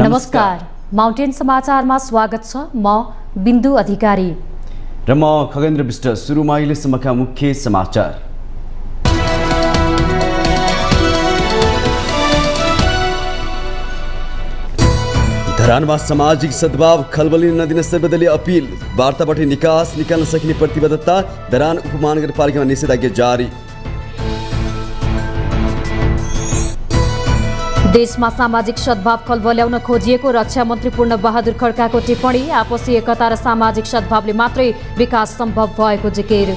नमस्कार, माउन्टेन समाचारमा स्वागत छ। म बिन्दु अधिकारी र म खगेन्द्र विष्ट। सुरुमा अहिलेसम्मका मुख्य समाचार। धरानमा सामाजिक सद्भाव खलबली नदिन सर्वदलीय अपील। वार्ताबाट निकास निकाल्न सकिने प्रतिबद्धता। धरान उपमहानगरपालिकामा निषेधाज्ञा जारी। देशमा सामाजिक सद्भाव खलबल्याउन खोजिएको रक्षा मन्त्री पूर्ण बहादुर खड्काको टिप्पणी। आपसी एकता र सामाजिक सद्भावले मात्रै विकास सम्भव भएको जिकिर।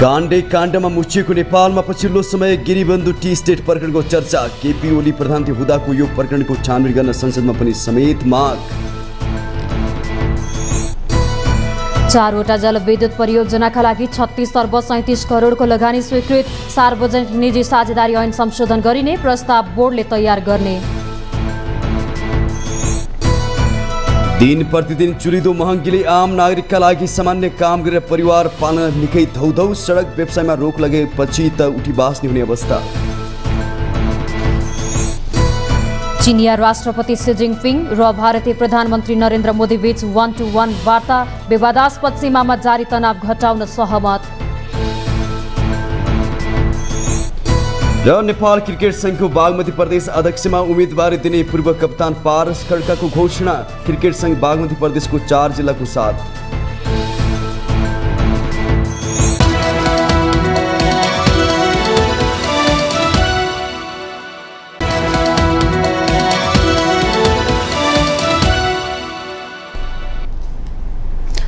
काण्डे काण्डमा मुछिएको नेपालमा पछिल्लो समय गिरिबन्धु टी स्टेट प्रकरणको चर्चा। केपी ओली प्रधानमन्त्री हुँदाको यो प्रकरणको छानबिन गर्न संसदमा पनि समेत माग। 4वटा जलविद्युत परियोजनाका लागि 36 अर्ब 37 करोडको लगानी स्वीकृत। सार्वजनिक निजी साझेदारी ऐन संशोधन गरिने प्रस्ताव बोर्डले तयार गर्ने। दिन प्रतिदिन चुलिदो महँगीले आम नागरिकका लागि सामान्य काम गरेर परिवार पाल्न निकै धौधौ। सडक व्यवसायमा रोक लगेपछि त उठी बास्ने हुने अवस्था। चिनिया राष्ट्रपति सी जिनपिङ र भारतीय प्रधानमन्त्री नरेन्द्र मोदी बीच 1-to-1 वार्ता। विवादास्पद सीमामा जारी तनाव घटाउन सहमत। र नेपाल क्रिकेट संघको बागमती प्रदेश अध्यक्षमा उम्मेदवारी दिने पूर्व कप्तान पारस खड्काको घोषणा। क्रिकेट संघ बागमती प्रदेशको 4 जिल्लाको साथ।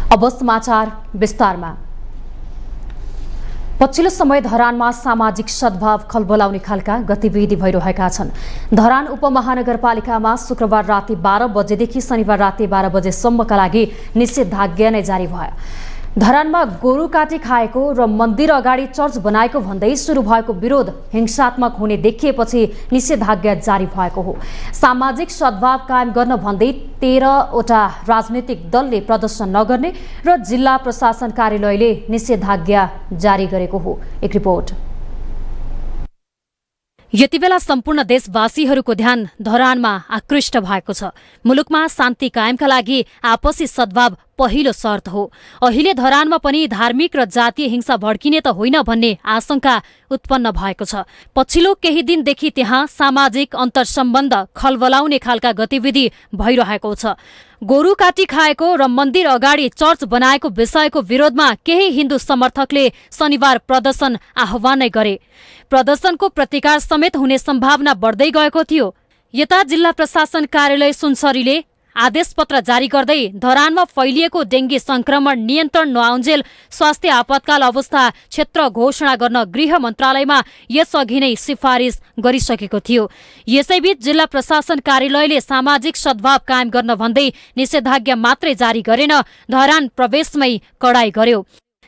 अब समाचार विस्तारमा। पछिल्लो समय धरानमा सामाजिक सद्भाव खलबलाउने खालका गतिविधि भइरहेका छन्। धरान उपमहानगरपालिकामा शुक्रबार राति 12 बजेदेखि शनिबार राति 12 बजेसम्मका लागि निषेधाज्ञा नै जारी भयो। धरानमा गोरु काटी खाएको र मन्दिर अगाडि चर्च बनाएको भन्दै सुरु भएको विरोध हिंसात्मक हुने देखिएपछि निषेधाज्ञा जारी भएको हो। सामाजिक सद्भाव कायम गर्न भन्दै 13वटा राजनीतिक दलले प्रदर्शन नगर्ने र जिल्ला प्रशासन कार्यालयले निषेधाज्ञा जारी गरेको हो। एक रिपोर्ट। यति बेला सम्पूर्ण देशवासीहरूको ध्यान धरानमा आकृष्ट भएको छ। मुलुकमा शान्ति कायमका लागि आपसी सद्भाव पहिलो शर्त हो। अहिले धरानमा पनि धार्मिक र जातीय हिंसा भड्किने त होइन भन्ने आशंका उत्पन्न भएको छ। पछिल्लो केही दिनदेखि त्यहाँ सामाजिक अन्तर्सम्बन्ध खलबलाउने खालका गतिविधि भइरहेको छ। गोरु काटी खाएको र मन्दिर अगाडि चर्च बनाएको विषयको विरोधमा केही हिन्दू समर्थकले शनिबार प्रदर्शन आह्वान नै गरे। प्रदर्शनको प्रतिकार समेत हुने सम्भावना बढ्दै गएको थियो। यता जिल्ला प्रशासन कार्यालय सुनसरीले आदेश पत्र जारी गर्दै धरानमा फैलिएको डेङ्गी संक्रमण नियन्त्रण नआउन्जेल स्वास्थ्य आपतकाल अवस्था क्षेत्र घोषणा गर्न गृह मन्त्रालयमा यसअघि नै सिफारिस गरिसकेको थियो। यसैबीच जिल्ला प्रशासन कार्यालयले सामाजिक सद्भाव कायम गर्न भन्दै निषेधाज्ञा मात्रै जारी गरेन, धरान प्रवेशमै कडाई गर्यो।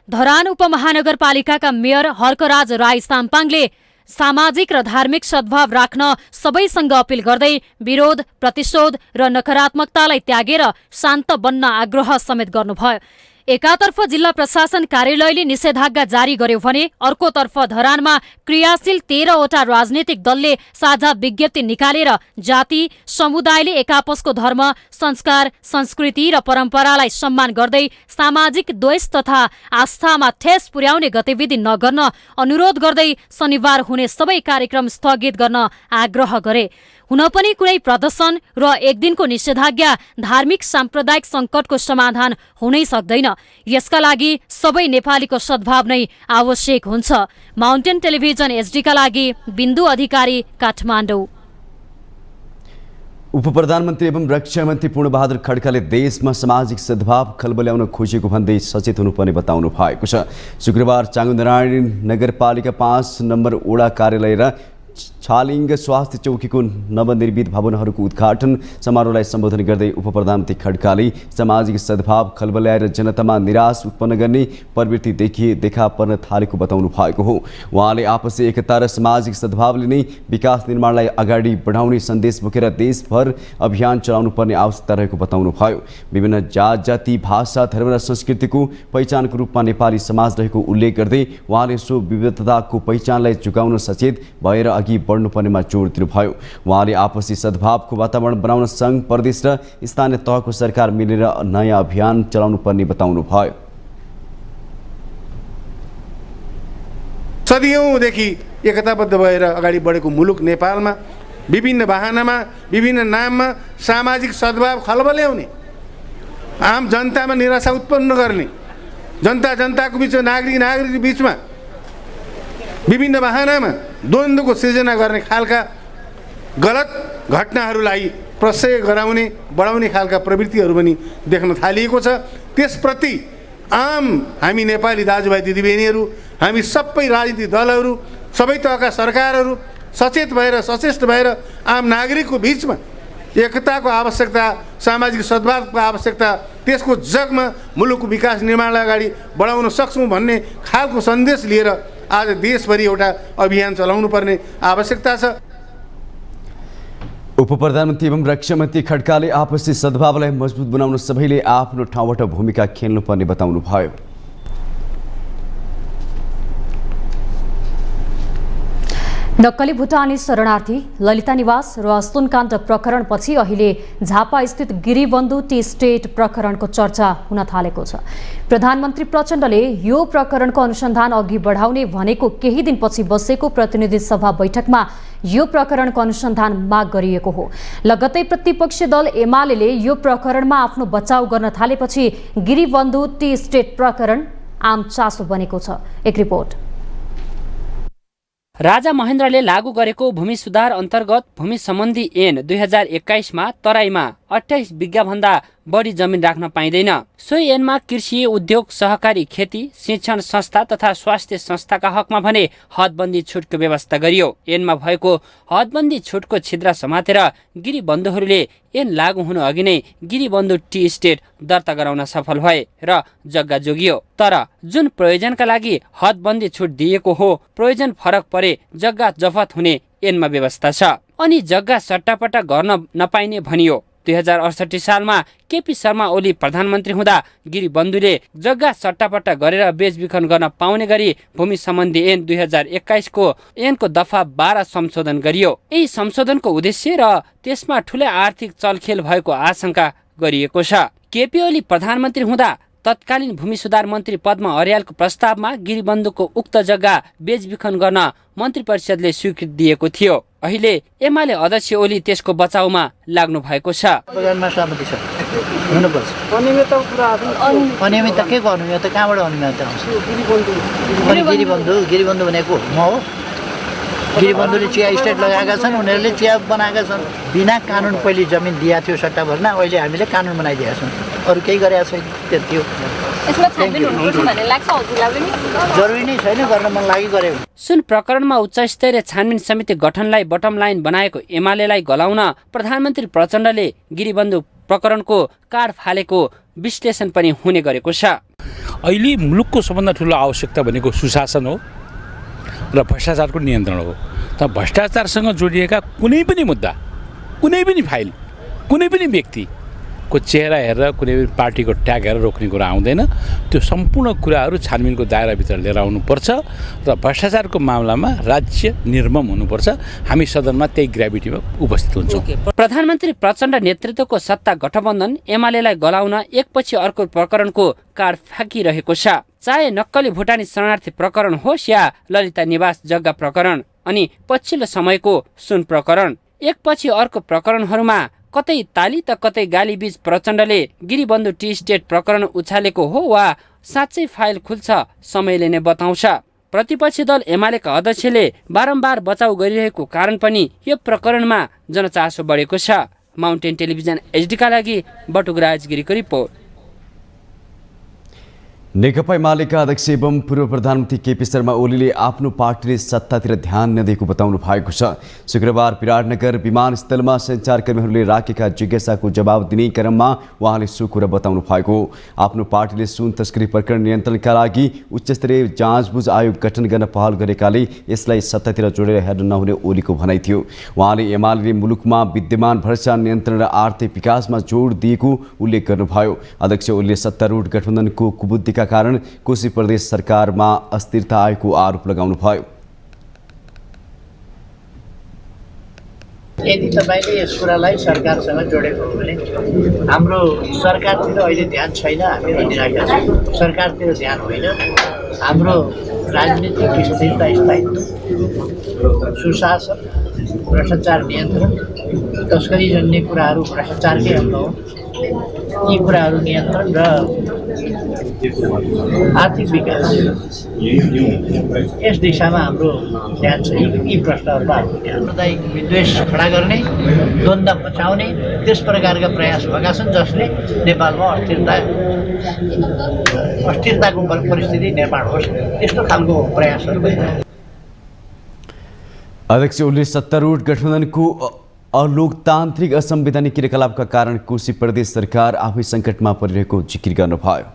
धरान उपमहानगरपालिकाका मेयर हर्कराज राई साम्पाङले सामाजिक र धार्मिक सद्भाव राख्न सबैसँग अपील गर्दै विरोध, प्रतिशोध र नकारात्मकतालाई त्यागेर शान्त बन्न आग्रह समेत गर्नुभयो। एकातर्फ जिल्ला प्रशासन कार्यालयले निषेधाज्ञा जारी गर्यो भने अर्कोतर्फ धरानमा क्रियाशील 13वटा राजनीतिक दलले साझा विज्ञप्ति निकालेर जाति, समुदायले एकआपसको धर्म, संस्कार, संस्कृति र परम्परालाई सम्मान गर्दै सामाजिक द्वेष तथा आस्थामा ठेस पुर्याउने गतिविधि नगर्न अनुरोध गर्दै शनिबार हुने सबै कार्यक्रम स्थगित गर्न आग्रह गरे। हुन पनि कुनै प्रदर्शन र एक दिनको निषेधाज्ञा धार्मिक साम्प्रदायिक संकटको समाधान हुनै सक्दैन। यसका लागि सबै नेपालीको सद्भाव नै आवश्यक हुन्छ। माउन्टेन टेलिभिजन एचडीका लागि बिन्दु अधिकारी, काठमाडौँ। उपप्रधानमन्त्री एवं रक्षा मन्त्री पूर्ण बहादुर खड्काले देशमा सामाजिक सद्भाव खलबल्याउन खोजेको भन्दै सचेत हुनुपर्ने बताउनु भएको छ। शुक्रबार चाँगुनारायण नगरपालिका 5 नम्बर वडा कार्यालय र छालिङ स्वास्थ्य चौकीको नवनिर्मित भवनहरूको उद्घाटन समारोहलाई सम्बोधन गर्दै उपप्रधानमन्त्री खड्काले सामाजिक सद्भाव खलबल्याएर जनतामा निराश उत्पन्न गर्ने प्रवृत्ति देखा पर्न थालेको बताउनु भएको हो। उहाँले आपसी एकता र सामाजिक सद्भावले नै विकास निर्माणलाई अगाडि बढाउने सन्देश बोकेर देशभर अभियान चलाउनु पर्ने आवश्यकता रहेको बताउनु भयो। विभिन्न जात जाति, भाषा, धर्म र संस्कृतिको पहिचानको रूपमा नेपाली समाज रहेको उल्लेख गर्दै उहाँले सो विविधताको पहिचानलाई झुकाउन सचेत भएर अघि बढ्नुपर्नेमा जोड दिनुभयो। उहाँले आपसी सद्भावको वातावरण बनाउन सङ्घ प्रदेश र स्थानीय तहको सरकार मिलेर नयाँ अभियान चलाउनु पर्ने बताउनुभयो। सदियौँदेखि एकताबद्ध भएर अगाडि बढेको मुलुक नेपालमा विभिन्न बहानामा विभिन्न नाममा सामाजिक सद्भाव खलबल ल्याउने, आम जनतामा निराशा उत्पन्न गर्ने, जनताको बिचमा नागरिक बिचमा विभिन्न बहानामा द्वन्द्वको सृजना गर्ने खालका गलत घटनाहरूलाई प्रशय गराउने बढाउने खालका प्रवृत्तिहरू पनि देख्न थालिएको छ। त्यसप्रति आम हामी नेपाली दाजुभाइ दिदीबहिनीहरू, हामी सबै राजनीतिक दलहरू, सबै तहका सरकारहरू सचेत भएर सचेष्ट भएर आम नागरिकको बिचमा एकताको आवश्यकता, सामाजिक सद्भावको आवश्यकता, त्यसको जगमा मुलुकको विकास निर्माणलाई अगाडि बढाउन सक्छौँ भन्ने खालको सन्देश लिएर आज देशभरि एउटा अभियान चलाउनु पर्ने आवश्यकता छ। उपप्रधानमन्त्री एवं रक्षामन्त्री खड्काले आपसी सद्भावलाई मजबुत बनाउन सबैले आफ्नो ठाउँबाट भूमिका खेल्नुपर्ने बताउनुभयो। नक्कली भुटानी शरणार्थी ललिता निवास र सुनकाण्ड प्रकरणपछि अहिले झापा स्थित गिरिबन्धु टी स्टेट प्रकरणको चर्चा हुन थालेको छ। प्रधानमन्त्री प्रचण्डले यो प्रकरणको अनुसन्धान अघि बढाउने भनेको केही दिनपछि बसेको प्रतिनिधि सभा बैठकमा यो प्रकरणको अनुसन्धान माग गरिएको हो। लगत्तै प्रतिपक्षी दल एमाले यो प्रकरणमा आफ्नो बचाउ गर्न थालेपछि गिरिबन्धु टी स्टेट प्रकरण आम चासो बनेको छ। एक रिपोर्ट। राजा महेन्द्रले लागू गरेको भूमि सुधार अन्तर्गत भूमि सम्बन्धी ऐन 2021 मा तराईमा 28 बिघाभन्दा बढी जमिन राख्न पाइँदैन। सोही ऐनमा कृषि, उद्योग, सहकारी खेती, शिक्षण संस्था तथा स्वास्थ्य संस्थाका हकमा भने हदबन्दी छुटको व्यवस्था गरियो। ऐनमा भएको हदबन्दी छुटको छिद्र समातेर गिरिबन्धुहरूले ऐन लागू हुनु अघि नै गिरिबन्धु टी स्टेट दर्ता गराउन सफल भए र जग्गा जोगियो। तर जुन प्रयोजनका लागि हदबन्दी छुट दिएको हो, प्रयोजन फरक परे जग्गा जफत हुने ऐनमा व्यवस्था छ। अनि जग्गा सट्टापट्टा गर्न नपाइने भनियो। 2068 सालमा केपी शर्मा ओली प्रधानमन्त्री हुँदा गिरिबन्धुले जग्गा सट्टापट्टा गरेर बेचबिखन गर्न पाउने गरी भूमि सम्बन्धी ऐन 2021 को ऐनको दफा 12 संशोधन गरियो। यही संशोधनको उद्देश्य र त्यसमा ठूलै आर्थिक चलखेल भएको आशंका गरिएको छ। केपी ओली प्रधानमन्त्री हुँदा तत्कालीन भूमि सुधार मन्त्री पद्मा अर्यालको प्रस्तावमा गिरिबन्धुको उक्त जग्गा बेचबिखन गर्न मन्त्री परिषदले स्वीकृति दिएको थियो। अहिले एमाले अध्यक्ष ओली त्यसको बचाउमा लाग्नु भएको छ। अनियमितता के गर्नु, यो त कहाँबाट अनियमितता आउँछ? गिरिबन्धु भनेको म हो। गिरिबन्धुले चिया स्टेट लगाएका छन्, उनीहरूले चिया बनाएका छन्। बिना कानुन पहिले जमिन दिएको थियो सट्टा भर्न, अहिले हामीले कानुन बनाइदिएका छौँ। अरू केही गरेका छैन। त्यति हो। जरुरी नै छैन, गर्न मन लागि गरे। सुन प्रकरणमा उच्च स्तरीय छानबिन समिति गठनलाई बटम लाइन बनाएको एमालेलाई गलाउन प्रधानमन्त्री प्रचण्डले गिरिबन्धु प्रकरणको काड फालेको विश्लेषण पनि हुने गरेको छ। अहिले मुलुकको सबभन्दा ठुलो आवश्यकता भनेको सुशासन हो र भ्रष्टाचारको नियन्त्रण हो। त भ्रष्टाचारसँग जोडिएका कुनै पनि मुद्दा, कुनै पनि फाइल, कुनै पनि व्यक्तिको चेहरा हेरेर, कुनै पनि पार्टीको ट्याग हेरेर रोक्ने कुरा आउँदैन। त्यो सम्पूर्ण कुराहरू छानबिनको दायराभित्र लिएर आउनुपर्छ र भ्रष्टाचारको मामलामा राज्य निर्मम हुनुपर्छ। हामी सदनमा त्यही ग्राभिटीमा उपस्थित हुन्छौँ। प्रधानमन्त्री प्रचण्ड नेतृत्वको सत्ता गठबन्धन एमालेलाई गलाउन एकपछि अर्को प्रकरणको काड फ्याँकिरहेको छ। चाहे नक्कली भुटानी शरणार्थी प्रकरण होस् या ललिता निवास जग्गा प्रकरण अनि पछिल्लो समयको सुन प्रकरण, एकपछि अर्को प्रकरणहरूमा कतै ताली त कतै गाली बीच प्रचण्डले गिरिबन्धु टी स्टेट प्रकरण उछालेको हो वा साँच्चै फाइल खुल्छ समयले नै बताउँछ। प्रतिपक्षी दल एमालेका अध्यक्षले बारम्बार बचाउ गरिरहेको कारण पनि यो प्रकरणमा जनचासो बढेको छ। माउन्टेन टेलिभिजन एचडीका लागि बटुकराज गिरीको रिपोर्ट। नेकपा एमालेका अध्यक्ष एवं पूर्व प्रधानमन्त्री केपी शर्मा ओलीले आफ्नो पार्टीले सत्तातिर ध्यान नदिएको बताउनु भएको छ। शुक्रबार विराटनगर विमानस्थलमा सञ्चारकर्मीहरूले राखेका जिज्ञासाको जवाब दिने क्रममा उहाँले सो कुरा बताउनु भएको। आफ्नो पार्टीले सुन तस्करी प्रकरण नियन्त्रणका लागि उच्चस्तरीय जाँचबुझ आयोग गठन गर्न पहल गरेकाले यसलाई सत्तातिर जोडेर हेर्न नहुने ओलीको भनाइ थियो। उहाँले एमाले मुलुकमा विद्यमान भ्रष्टाचार नियन्त्रण र आर्थिक विकासमा जोड दिएको उल्लेख गर्नुभयो। अध्यक्ष ओलीले सत्तारूढ गठबन्धनको कुबुद्धिका कारण कोशी प्रदेश सरकारमा अस्थिरता आएको आरोप लगाउनुभयो। यदि तपाईँले यस कुरालाई सरकारसँग जोडेको हो भने हाम्रो सरकारतिर अहिले ध्यान छैन, हामी भनिरहेका छौँ। सरकारतिर ध्यान होइन, हाम्रो राजनीतिक स्थिरता, स्थायित्व, सुशासन, भ्रष्टाचार नियन्त्रण, तस्करीजन्य कुराहरू भ्रष्टाचारकै अंग हो, यी कुराहरू नियन्त्रण र आर्थिक विकास, यस दिशामा हाम्रो ध्यान छ। यी प्रश्नहरूमा साम्प्रदायिक विद्वेष खडा गर्ने, द्वन्द्व बचाउने त्यस प्रकारका प्रयास भएका छन् जसले नेपालमा अस्थिरताको परिस्थिति निर्माण होस्, त्यस्तो खालको प्रयासहरू भइरहेको छ। अध्यक्ष ओलीले सत्तारूढ़ गठबन्धनको अलोकतान्त्रिक असंवैधानिक क्रियाकलापका कारण कोशी प्रदेश सरकार आफै सङ्कटमा परिरहेको जिकिर गर्नुभयो।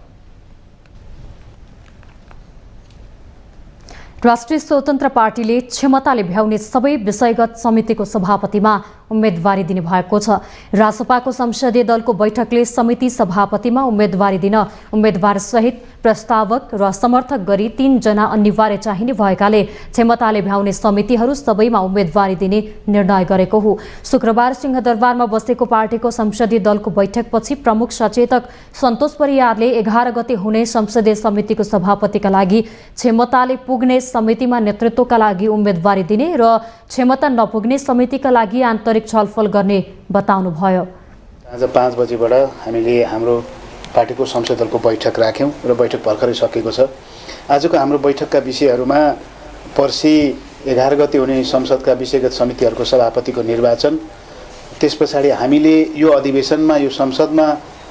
राष्ट्रिय स्वतन्त्र पार्टीले क्षमताले भ्याउने सबै विषयगत समितिको सभापतिमा उम्मेदवारी दिने भएको छ। रासपाको संसदीय दलको बैठकले समिति सभापतिमा उम्मेदवारी दिन उम्मेदवार सहित प्रस्तावक र समर्थक गरी 3 जना अनिवार्य चाहिने भएकाले क्षमताले भ्याउने समितिहरू सबैमा उम्मेदवारी दिने निर्णय गरेको हो। शुक्रबार सिंहदरबारमा बसेको पार्टीको संसदीय दलको बैठकपछि प्रमुख सचेतक सन्तोष परियारले 11 गते हुने संसदीय समितिको सभापतिका लागि क्षमताले पुग्ने समितिमा नेतृत्वका लागि उम्मेदवारी दिने र क्षमता नपुग्ने समितिका लागि आन्तरिक छलफल गर्ने बताउनुभयो। आज 5 बजेबाट हामीले हाम्रो पार्टीको संसदीय दलको बैठक राख्यौँ र बैठक भर्खरै सकेको छ। आजको हाम्रो बैठकका विषयहरूमा पर्सि 11 गते हुने संसदका विषयगत समितिहरूको सभापतिको निर्वाचन, त्यस पछाडि हामीले यो अधिवेशनमा यो संसदमा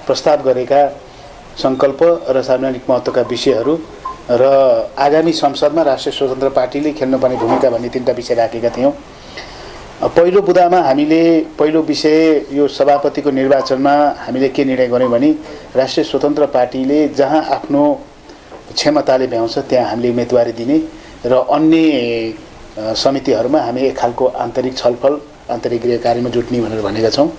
प्रस्ताव गरेका सङ्कल्प र सार्वजनिक महत्त्वका विषयहरू र आगामी संसदमा राष्ट्रिय स्वतन्त्र पार्टीले खेल्नुपर्ने भूमिका भन्ने 3टा विषय राखेका थियौँ। पहिलो बुदामा हामीले पहिलो विषय यो सभापतिको निर्वाचनमा हामीले के निर्णय गर्यौँ भने राष्ट्रिय स्वतन्त्र पार्टीले जहाँ आफ्नो क्षमताले भ्याउँछ त्यहाँ हामीले उम्मेदवारी दिने र अन्य समितिहरूमा हामी एक खालको आन्तरिक छलफल, आन्तरिक गृह कार्यमा जुट्ने भनेर भनेका छौँ।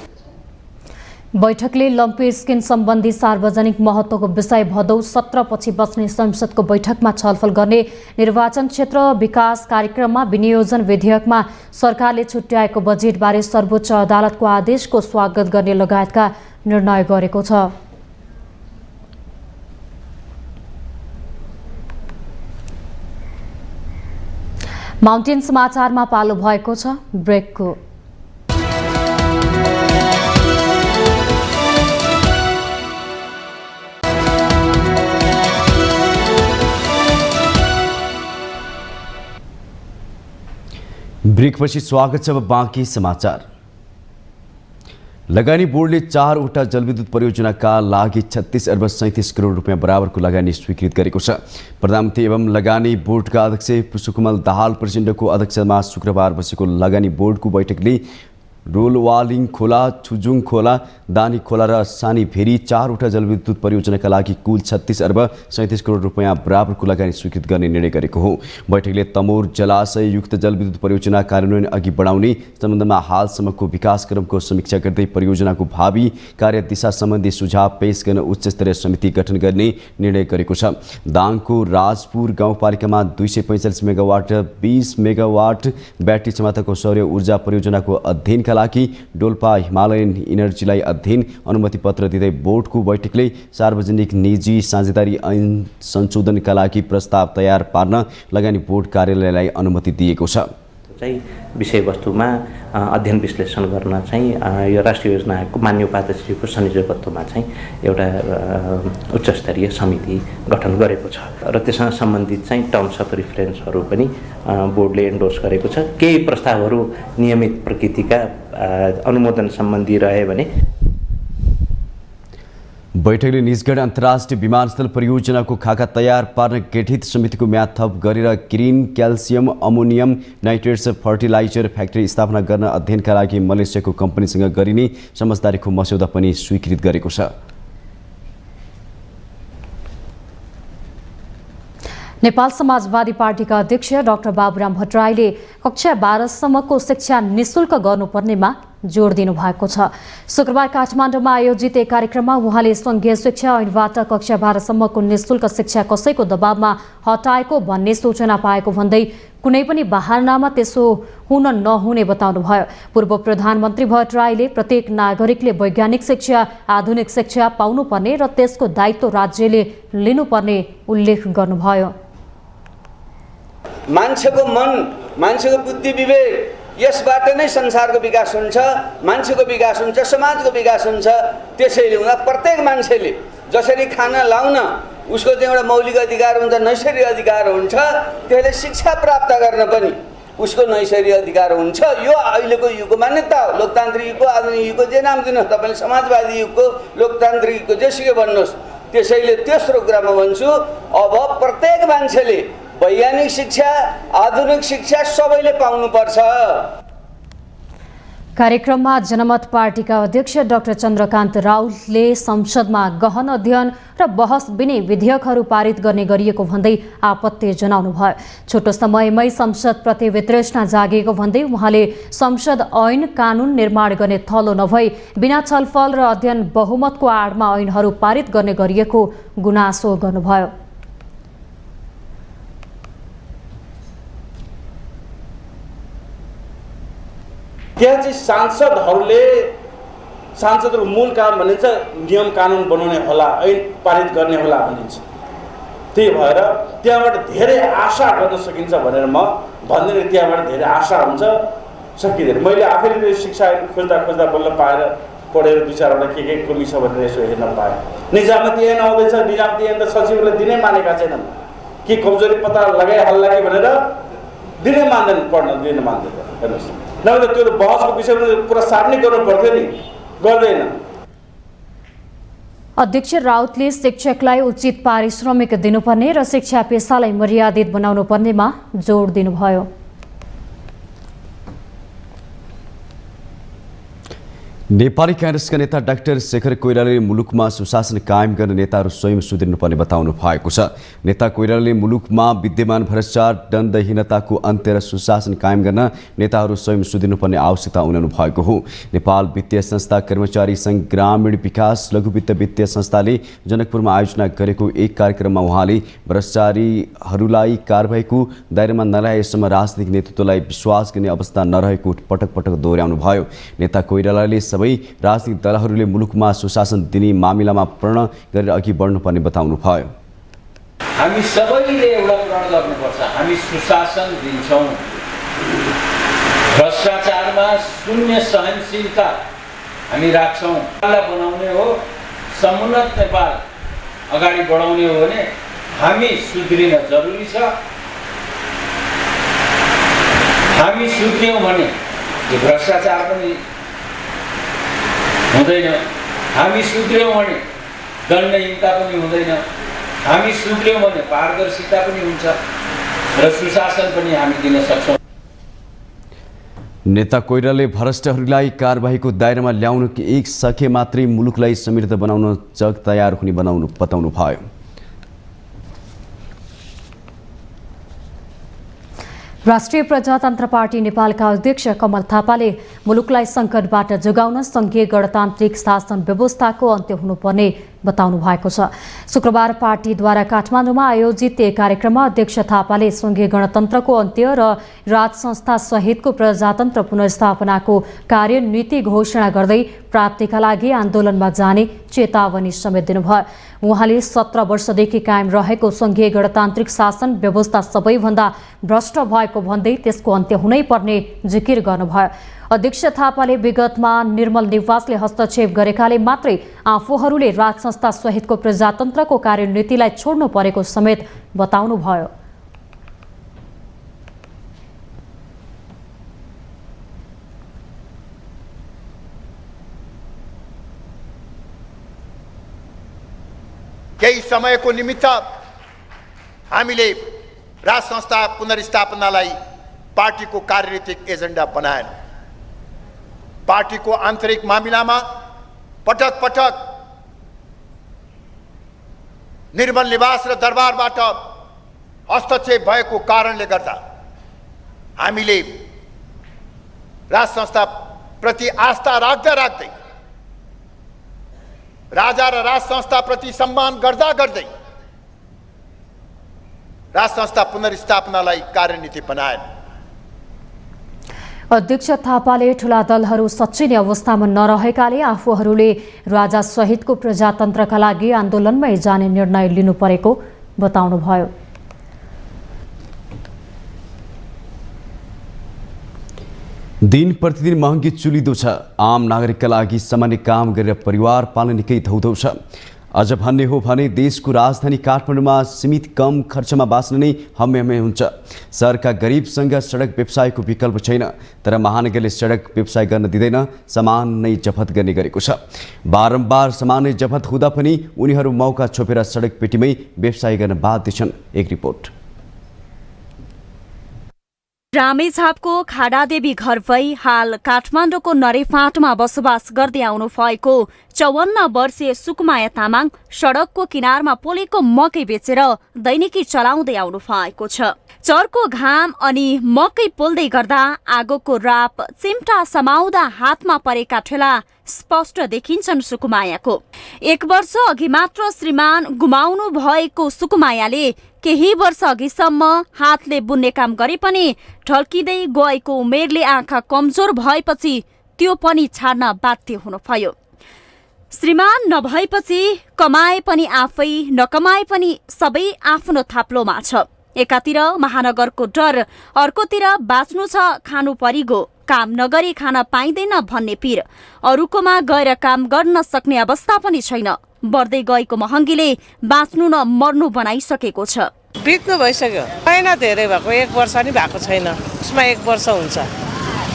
बैठकले लम्पी स्किन सम्बन्धी सार्वजनिक महत्त्वको विषय भदौ 17 पछि बस्ने संसदको बैठकमा छलफल गर्ने, निर्वाचन क्षेत्र विकास कार्यक्रममा विनियोजन विधेयकमा सरकारले छुट्याएको बजेटबारे सर्वोच्च अदालतको आदेशको स्वागत गर्ने लगायतका निर्णय गरेको छ। माउन्टेन समाचारमा पालो भएको छ ब्रेकको। ब्रेकपछि स्वागत छ। अब बाँकी समाचार। लगानी बोर्डले 4वटा जलविद्युत परियोजनाका लागि 36 अर्ब 37 करोड रुपियाँ बराबरको लगानी स्वीकृत गरेको छ। प्रधानमन्त्री एवं लगानी बोर्डका अध्यक्ष पुष्पकमल दाहाल प्रचण्डको अध्यक्षतामा शुक्रबार बसेको लगानी बोर्डको बैठकले रोलवालिङ खोला, छुजुङ खोला, दानी खोला र सानी भेरी 4वटा जलविद्युत परियोजनाका लागि कुल 36 अर्ब 37 करोड रुपियाँ बराबरको लगानी स्वीकृत गर्ने निर्णय गरेको हो। बैठकले तमोर जलाशय युक्त जलविद्युत परियोजना कार्यान्वयन अघि बढाउने सम्बन्धमा हालसम्मको विकासक्रमको समीक्षा गर्दै परियोजनाको भावी कार्यदिशा सम्बन्धी सुझाव पेश गर्न उच्चस्तरीय समिति गठन गर्ने निर्णय गरेको छ। दाङको राजपुर गाउँपालिकामा 245 मेगावाट 20 मेगावाट ब्याट्री क्षमताको सौर्य ऊर्जा परियोजनाको अध्ययनका लागि डोल्पा हिमालयन इनर्जीलाई अध्ययन अनुमति पत्र दिँदै बोर्डको बैठकले सार्वजनिक निजी साझेदारी ऐन संशोधनका लागि प्रस्ताव तयार पार्न लगानी बोर्ड कार्यालयलाई अनुमति दिएको छ। चाहिँ विषयवस्तुमा अध्ययन विश्लेषण गर्न चाहिँ यो राष्ट्रिय योजनाको मान्य उपाध्यक्षको संयोजकत्वमा चाहिँ एउटा उच्च स्तरीय समिति गठन गरेको छ र त्यससँग सम्बन्धित चाहिँ टर्म्स अफ रिफरेन्सहरू पनि बोर्डले एन्डोर्स गरेको छ। केही प्रस्तावहरू नियमित प्रकृतिका अनुमोदन सम्बन्धी रहे भने बैठकले निजगढ अन्तर्राष्ट्रिय विमानस्थल परियोजनाको खाका तयार पार्न गठित समितिको म्याद थप गरेर green calcium ammonium nitrates fertilizer factory स्थापना गर्न अध्ययनका लागि मलेसियाको कम्पनीसँग गरिने समझदारीको मस्यौदा पनि स्वीकृत गरेको छ। नेपाल समाजवादी पार्टीका अध्यक्ष डाक्टर बाबुराम भट्टराईले कक्षा 12 सम्मको शिक्षा निशुल्क गर्नुपर्नेमा जोड दिनुभएको छ। शुक्रबार काठमाडौँमा आयोजित एक कार्यक्रममा उहाँले सङ्घीय शिक्षा ऐनबाट कक्षा 12सम्मको निःशुल्क शिक्षा कसैको दबावमा हटाएको भन्ने सूचना पाएको भन्दै कुनै पनि बहानामा त्यसो हुन नहुने बताउनुभयो। पूर्व प्रधानमन्त्री भट्टराईले प्रत्येक नागरिकले वैज्ञानिक शिक्षा, आधुनिक शिक्षा पाउनुपर्ने र त्यसको दायित्व राज्यले लिनुपर्ने उल्लेख गर्नुभयो। मान्छेको मन, मान्छेको बुद्धि विवेक, यसबाट नै संसारको विकास हुन्छ, मान्छेको विकास हुन्छ, समाजको विकास हुन्छ। त्यसैले हुँदा प्रत्येक मान्छेले जसरी खाना लाउन उसको चाहिँ एउटा मौलिक अधिकार हुन्छ, नैसर्गिक अधिकार हुन्छ, त्यसले शिक्षा प्राप्त गर्न पनि उसको नैसर्गिक अधिकार हुन्छ। यो अहिलेको युगको मान्यता हो। लोकतान्त्रिक युगको, आधुनिक युगको जे नाम दिनुहोस् तपाईँले, समाजवादी युगको, लोकतान्त्रिक युगको जेसुकै भन्नुहोस्। त्यसैले तेस्रो कुरामा भन्छु, अब प्रत्येक मान्छेले वैज्ञानिक शिक्षा, आधुनिक शिक्षा सबैले पाउनुपर्छ। कार्यक्रममा जनमत पार्टीका अध्यक्ष डाक्टर चन्द्रकान्त राउतले संसदमा गहन अध्ययन र बहस बिनै विधेयकहरू पारित गर्ने गरिएको भन्दै आपत्ति जनाउनुभयो। छोटो समयमै संसदप्रति वितृष्णा जागेको भन्दै उहाँले संसद ऐन कानुन निर्माण गर्ने थलो नभई बिना छलफल र अध्ययन बहुमतको आडमा ऐनहरू पारित गर्ने गरिएको गुनासो गर्नुभयो। त्यहाँ चाहिँ सांसदहरूको मूल काम भनिन्छ नियम कानुन बनाउने होला, ऐन पारित गर्ने होला भनिन्छ। त्यही भएर त्यहाँबाट धेरै आशा गर्न सकिन्छ भनेर म भन्दिनँ। त्यहाँबाट धेरै आशा हुन्छ सकिँदैन। मैले आफैले त्यो शिक्षा खोज्दा बल्ल पाएर पढेर 2-4वटा के कमी छ भनेर यसो हेर्न पाएँ। निजामती ऐन आउँदैछ, निजामती ऐन त सचिवले दिनै मानेका छैनन्। के कमजोरी पत्ता लगाइहाल्ला कि भनेर दिनै मान्दैन, पढ्न दिन मान्दैन। हेर्नुहोस्, नभए त्यो बहसको विषयमा पुरा सार्ने गर्नु पर्थ्यो नि, गर्दैन। अध्यक्ष राउतले शिक्षकलाई उचित पारिश्रमिक दिनुपर्ने र शिक्षा पेसालाई मर्यादित बनाउनु पर्नेमा जोड दिनुभयो। नेपाली कांग्रेसका नेता डाक्टर शेखर कोइरालाले मुलुकमा सुशासन कायम गर्न नेताहरू स्वयं सुध्रिनुपर्ने बताउनु भएको छ। नेता कोइरालाले मुलुकमा विद्यमान भ्रष्टाचार, दण्डहीनताको अन्त्य र सुशासन कायम गर्न नेताहरू स्वयं सुध्रिनुपर्ने आवश्यकता उनाउनु भएको हो। नेपाल वित्तीय संस्था, कर्मचारी सङ्घ, ग्रामीण विकास, लघुवित्त वित्तीय संस्थाले जनकपुरमा आयोजना गरेको एक कार्यक्रममा उहाँले भ्रष्टाचारीहरूलाई कारबाहीको दायरामा नल्याएसम्म राजनीतिक नेतृत्वलाई विश्वास गर्ने अवस्था नरहेको पटक पटक दोहोर्याउनु भयो। नेता कोइरालाले सबै राजनीतिक दलहरूले मुलुकमा सुशासन दिने मामिलामा प्रण गरेर अघि बढ्नुपर्ने बताउनु भयो। हामी सबैले एउटा प्रण गर्नुपर्छ, हामी सुशासन दिन्छौँ, भ्रष्टाचारमा शून्य सहनशीलता हामी राख्छौँ। बनाउने हो, समुन्नत नेपाल अगाडि बढाउने हो भने हामी सुध्रिन जरुरी छ। हामी सुध्रियौँ भने यो भ्रष्टाचार पनि हुँदैन, हामी सुध्रियौँ भने दण्डहीनता पनि हुँदैन, हामी सुध्रियौँ भने पारदर्शिता पनि हुन्छ र सुशासन पनि हामी दिन सक्छौँ। नेता कोइरालाले भ्रष्टहरूलाई कारबाहीको दायरामा ल्याउन एक सके मात्रै मुलुकलाई समृद्ध बनाउन जग तयार हुने बताउनु भयो। राष्ट्रिय प्रजातन्त्र पार्टी नेपालका अध्यक्ष कमल थापाले मुलुकलाई सङ्कटबाट जोगाउन सङ्घीय गणतान्त्रिक शासन व्यवस्थाको अन्त्य हुनुपर्ने बताउनु भएको छ। शुक्रबार पार्टीद्वारा काठमाडौँमा आयोजित एक कार्यक्रममा अध्यक्ष थापाले सङ्घीय गणतन्त्रको अन्त्य र राज संस्था सहितको प्रजातन्त्र पुनर्स्थापनाको कार्यनीति घोषणा गर्दै प्राप्तिका लागि आन्दोलनमा जाने चेतावनी समेत दिनुभयो। उहाँले 17 वर्षदेखि कायम रहेको सङ्घीय गणतान्त्रिक शासन व्यवस्था सबैभन्दा भ्रष्ट भएको भन्दै त्यसको अन्त्य हुनै पर्ने जिकिर गर्नुभयो। अध्यक्ष थापाले विगतमा निर्मल निवासले हस्तक्षेप गरेकाले मात्रै आफूहरूले राज संस्था सहितको प्रजातन्त्रको कार्यनीतिलाई छोड्नु परेको समेत बताउनुभयो। केही समयको निमित्त हामीले राज संस्था पुनर्स्थापनालाई पार्टीको कार्यनीतिक एजेन्डा बनाएन। पार्टीको आन्तरिक मामिलामा पटक पटक निर्मल निवास र दरबारबाट हस्तक्षेप भएको कारणले गर्दा हामीले राज संस्था प्रति आस्था राख्दा राख्दै, राजा र राज संस्थाप्रति सम्मान गर्दा गर्दै राज संस्था पुनर्स्थापनालाई कार्यनीति बनाएन। अध्यक्ष थापाले ठूला दलहरू सच्चिने अवस्थामा नरहेकाले आफूहरूले राजा सहितको प्रजातन्त्रका लागि आन्दोलनमै जाने निर्णय लिनु परेको बताउनुभयो। दिन प्रतिदिन महँगी चुलिदो छ। आम नागरिकका लागि सामान्य काम गरेर परिवार पाल्न निकै धौधौ छ। अझ भन्ने हो भने देशको राजधानी काठमाडौँमा सीमित कम खर्चमा बाँच्न नै हम्मे हुन्छ। शहरका गरिबसँग सडक व्यवसायको विकल्प छैन, तर महानगरले सडक व्यवसाय गर्न दिँदैन, सामान नै जफत गर्ने गरेको छ। बारम्बार सामान नै जफत हुँदा पनि उनीहरू मौका छोपेर सडक पेटीमै व्यवसाय गर्न बाध्य छन्। एक रिपोर्ट। रामेछापको खाडादेवी घर भई हाल काठमाडौँको नरेफाँटमा बसोबास गर्दै आउनु भएको 54 वर्षीय सुकुमाया तामाङ सडकको किनारमा पोलेको मकै बेचेर दैनिकी चलाउँदै आउनु भएको छ। चर्को घाम अनि मकै पोल्दै गर्दा आगोको राप चिम्टा समाउँदा हातमा परेका ठेला स्पष्ट देखिन्छन् सुकुमायाको। 1 वर्ष अघि मात्र श्रीमान गुमाउनु भएको सुकुमायाले केही वर्ष अघिसम्म हातले बुन्ने काम गरे पनि ढल्किँदै गएको उमेरले आँखा कमजोर भएपछि त्यो पनि छाड्न बाध्य हुनुभयो। श्रीमान नभएपछि कमाए पनि आफै, नकमाए पनि सबै आफ्नो थाप्लोमा छ। एकातिर महानगरको डर, अर्कोतिर बाँच्नु छ खानु परिगो, काम नगरी खान पाइँदैन भन्ने पीर, अरूकोमा गएर काम गर्न सक्ने अवस्था पनि छैन। बढ्दै गएको महँगीले बाँच्नु न मर्नु बनाइसकेको छ। बित्नु भइसक्यो, महिना धेरै भएको, 1 वर्ष नि भएको छैन। उसमा 1 वर्ष हुन्छ।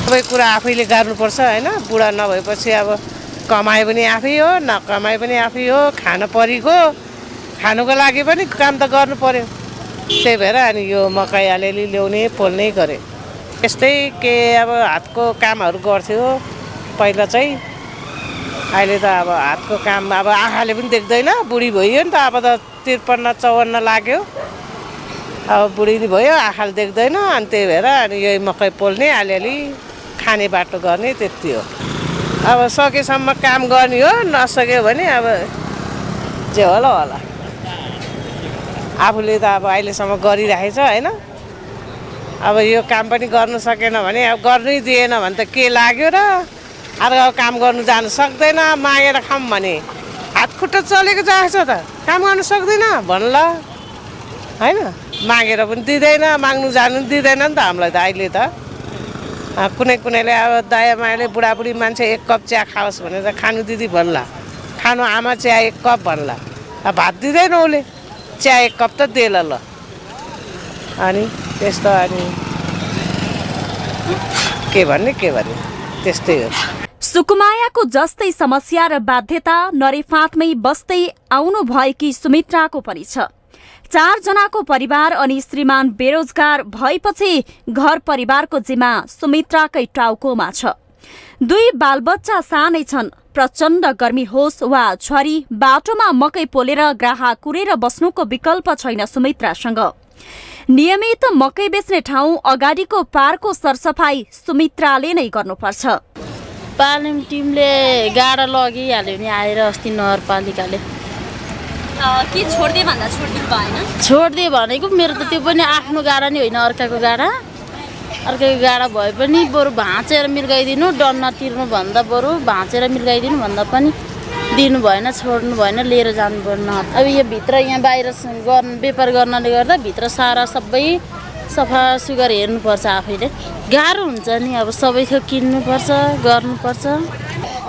सबै कुरा आफैले गर्नुपर्छ हैन। बुढा नभएपछि अब कमाए पनि आफै हो, नकमाए पनि आफै हो, खान परिगो, खानुको लागि पनि काम त गर्नु पर्यो। त्यही भएर अनि यो मकै अलिअलि ल्याउने पोल्ने गरे। यस्तै के अब हातको कामहरू गर्थ्यो पहिला चाहिँ। अहिले त अब हातको काम अब आँखाले पनि देख्दैन, बुढी भइयो नि त। अब त 53-54 लाग्यो, अब बुढी भयो, आँखाले देख्दैन। अनि त्यही भएर अनि यही मकै पोल्ने, अलिअलि खाने बाटो गर्ने, त्यति हो। अब सकेसम्म काम गर्ने हो, नसक्यो भने अब जे होला होला। आफूले त अब अहिलेसम्म गरिरहेछ हैन। अब यो काम पनि गर्नु सकेन भने, अब गर्नै दिएन भने त के लाग्यो र। अर्को काम गर्नु जानु सक्दैन, मागेर खाऊँ भने हात खुट्टा चलेको जान्छ त, काम गर्नु सक्दैन भन्ला हैन। मागेर पनि दिँदैन, माग्नु जानु पनि दिँदैन नि त हामीलाई त। अहिले त कुनैले अब दया मायाले बुढाबुढी मान्छे 1 कप चिया खाओस् भनेर खानु दिदी भन्ला, खानु आमा चिया 1 कप भन्ला। अब भात दिँदैन उसले, चिया 1 कप त देला ल। अनि त्यस्तो अनि के भन्ने त्यस्तै हो। सुकुमायाको जस्तै समस्या र बाध्यता नरेफाँटमै बस्दै आउनु भएकी सुमित्राको पनि छ। 4 जनाको परिवार अनि श्रीमान बेरोजगार भएपछि घर परिवारको जिम्मा सुमित्राकै टाउकोमा छ। 2 बालबच्चा सानै छन्। प्रचण्ड गर्मी होस् वा झरी, बाटोमा मकै पोलेर ग्राहक कुरेर बस्नुको विकल्प छैन सुमित्रासँग। नियमित मकै बेच्ने ठाउँ अगाडिको पारको सरसफाई सुमित्राले नै गर्नुपर्छ। पालिम टिमले गाडा लगिहाल्यो नि आएर अस्ति नगरपालिकाले। के छोड्दिए भन्दा छोड्दिनु भएन? छोड्दिए भनेको मेरो त त्यो पनि आफ्नो गाडा नि होइन, अर्काको गाडा भए पनि बरु भाँचेर मिर्गाइदिनु, डन्न तिर्नु भन्दा बरु भाँचेर मिर्गाइदिनु भन्दा पनि दिनु भएन, छोड्नु भएन, लिएर जानु पर्न। अब यो भित्र यहाँ बाहिर व्यापार गर्नाले गर्दा भित्र सारा सबै सफा सुग्घर हेर्नुपर्छ आफैले। गाह्रो हुन्छ नि, अब सबै थोक किन्नुपर्छ, गर्नुपर्छ।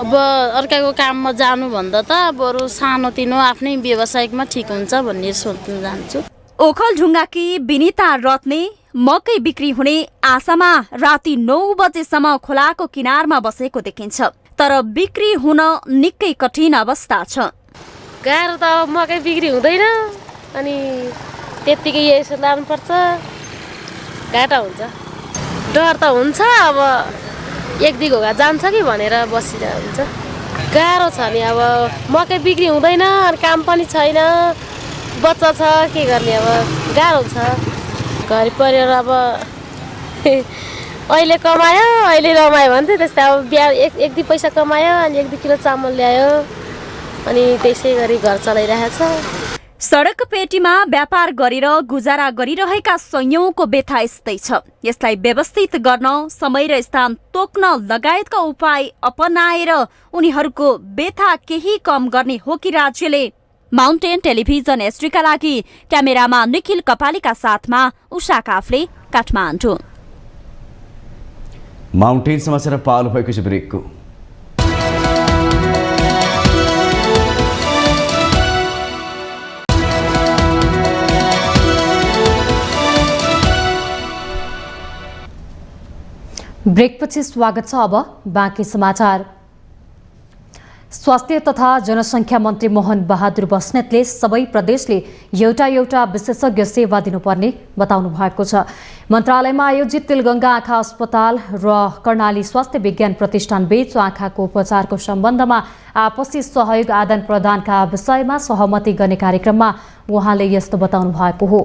अब अर्काको काममा जानुभन्दा त बरु सानोतिनो आफ्नै व्यवसायिकमा ठिक हुन्छ भन्ने सोच्न जान्छु। ओखलढुङ्गाकी विनिता रत्ने मकै बिक्री हुने आशामा राति 9 बजेसम्म खोलाको किनारमा बसेको देखिन्छ। तर बिक्री हुन निकै कठिन अवस्था छ। गाह्रो त अब मकै बिक्री हुँदैन, अनि त्यत्तिकै यसो लानुपर्छ, घाटा हुन्छ। डर त हुन्छ, अब 1 दिघोगा जान्छ कि भनेर बसिरहेको हुन्छ। गाह्रो छ नि, अब मकै बिक्री हुँदैन, काम पनि छैन, बच्चा छ, के गर्ने। अब गाह्रो छ। घर परिवार अब अहिले कमायो अहिले रमायो भन्थ्यो त्यस्तै अब बिहा एक दुई पैसा कमायो अनि 1-2 किलो चामल ल्यायो अनि त्यसै गरी घर चलाइरहेछ। सडक पेटीमा व्यापार गरेर गुजारा गरिरहेका संयौंको व्यथा यस्तै छ। यसलाई व्यवस्थित गर्न समय र स्थान तोक्न लगायतका उपाय अपनाएर उनीहरूको व्यथा केही कम गर्ने हो कि राज्यले? माउन्टेन टेलिभिजन एसडीका लागि क्यामेरामा निखिल कपालीका साथमा उषा काफ्ले, काठमाडौँ। माउन्टेन समाचार पालो भएको छ ब्रेकको। ब्रेकपछि स्वागत छ। अब बाँकी समाचार। स्वास्थ्य तथा जनसङ्ख्या मन्त्री मोहन बहादुर बस्नेतले सबै प्रदेशले एउटा विशेषज्ञ सेवा दिनुपर्ने बताउनु भएको छ। मन्त्रालयमा आयोजित तिलगङ्गा आँखा अस्पताल र कर्णाली स्वास्थ्य विज्ञान प्रतिष्ठान बीच आँखाको उपचारको सम्बन्धमा आपसी सहयोग आदान प्रदानका विषयमा सहमति गर्ने कार्यक्रममा उहाँले यस्तो बताउनु भएको हो।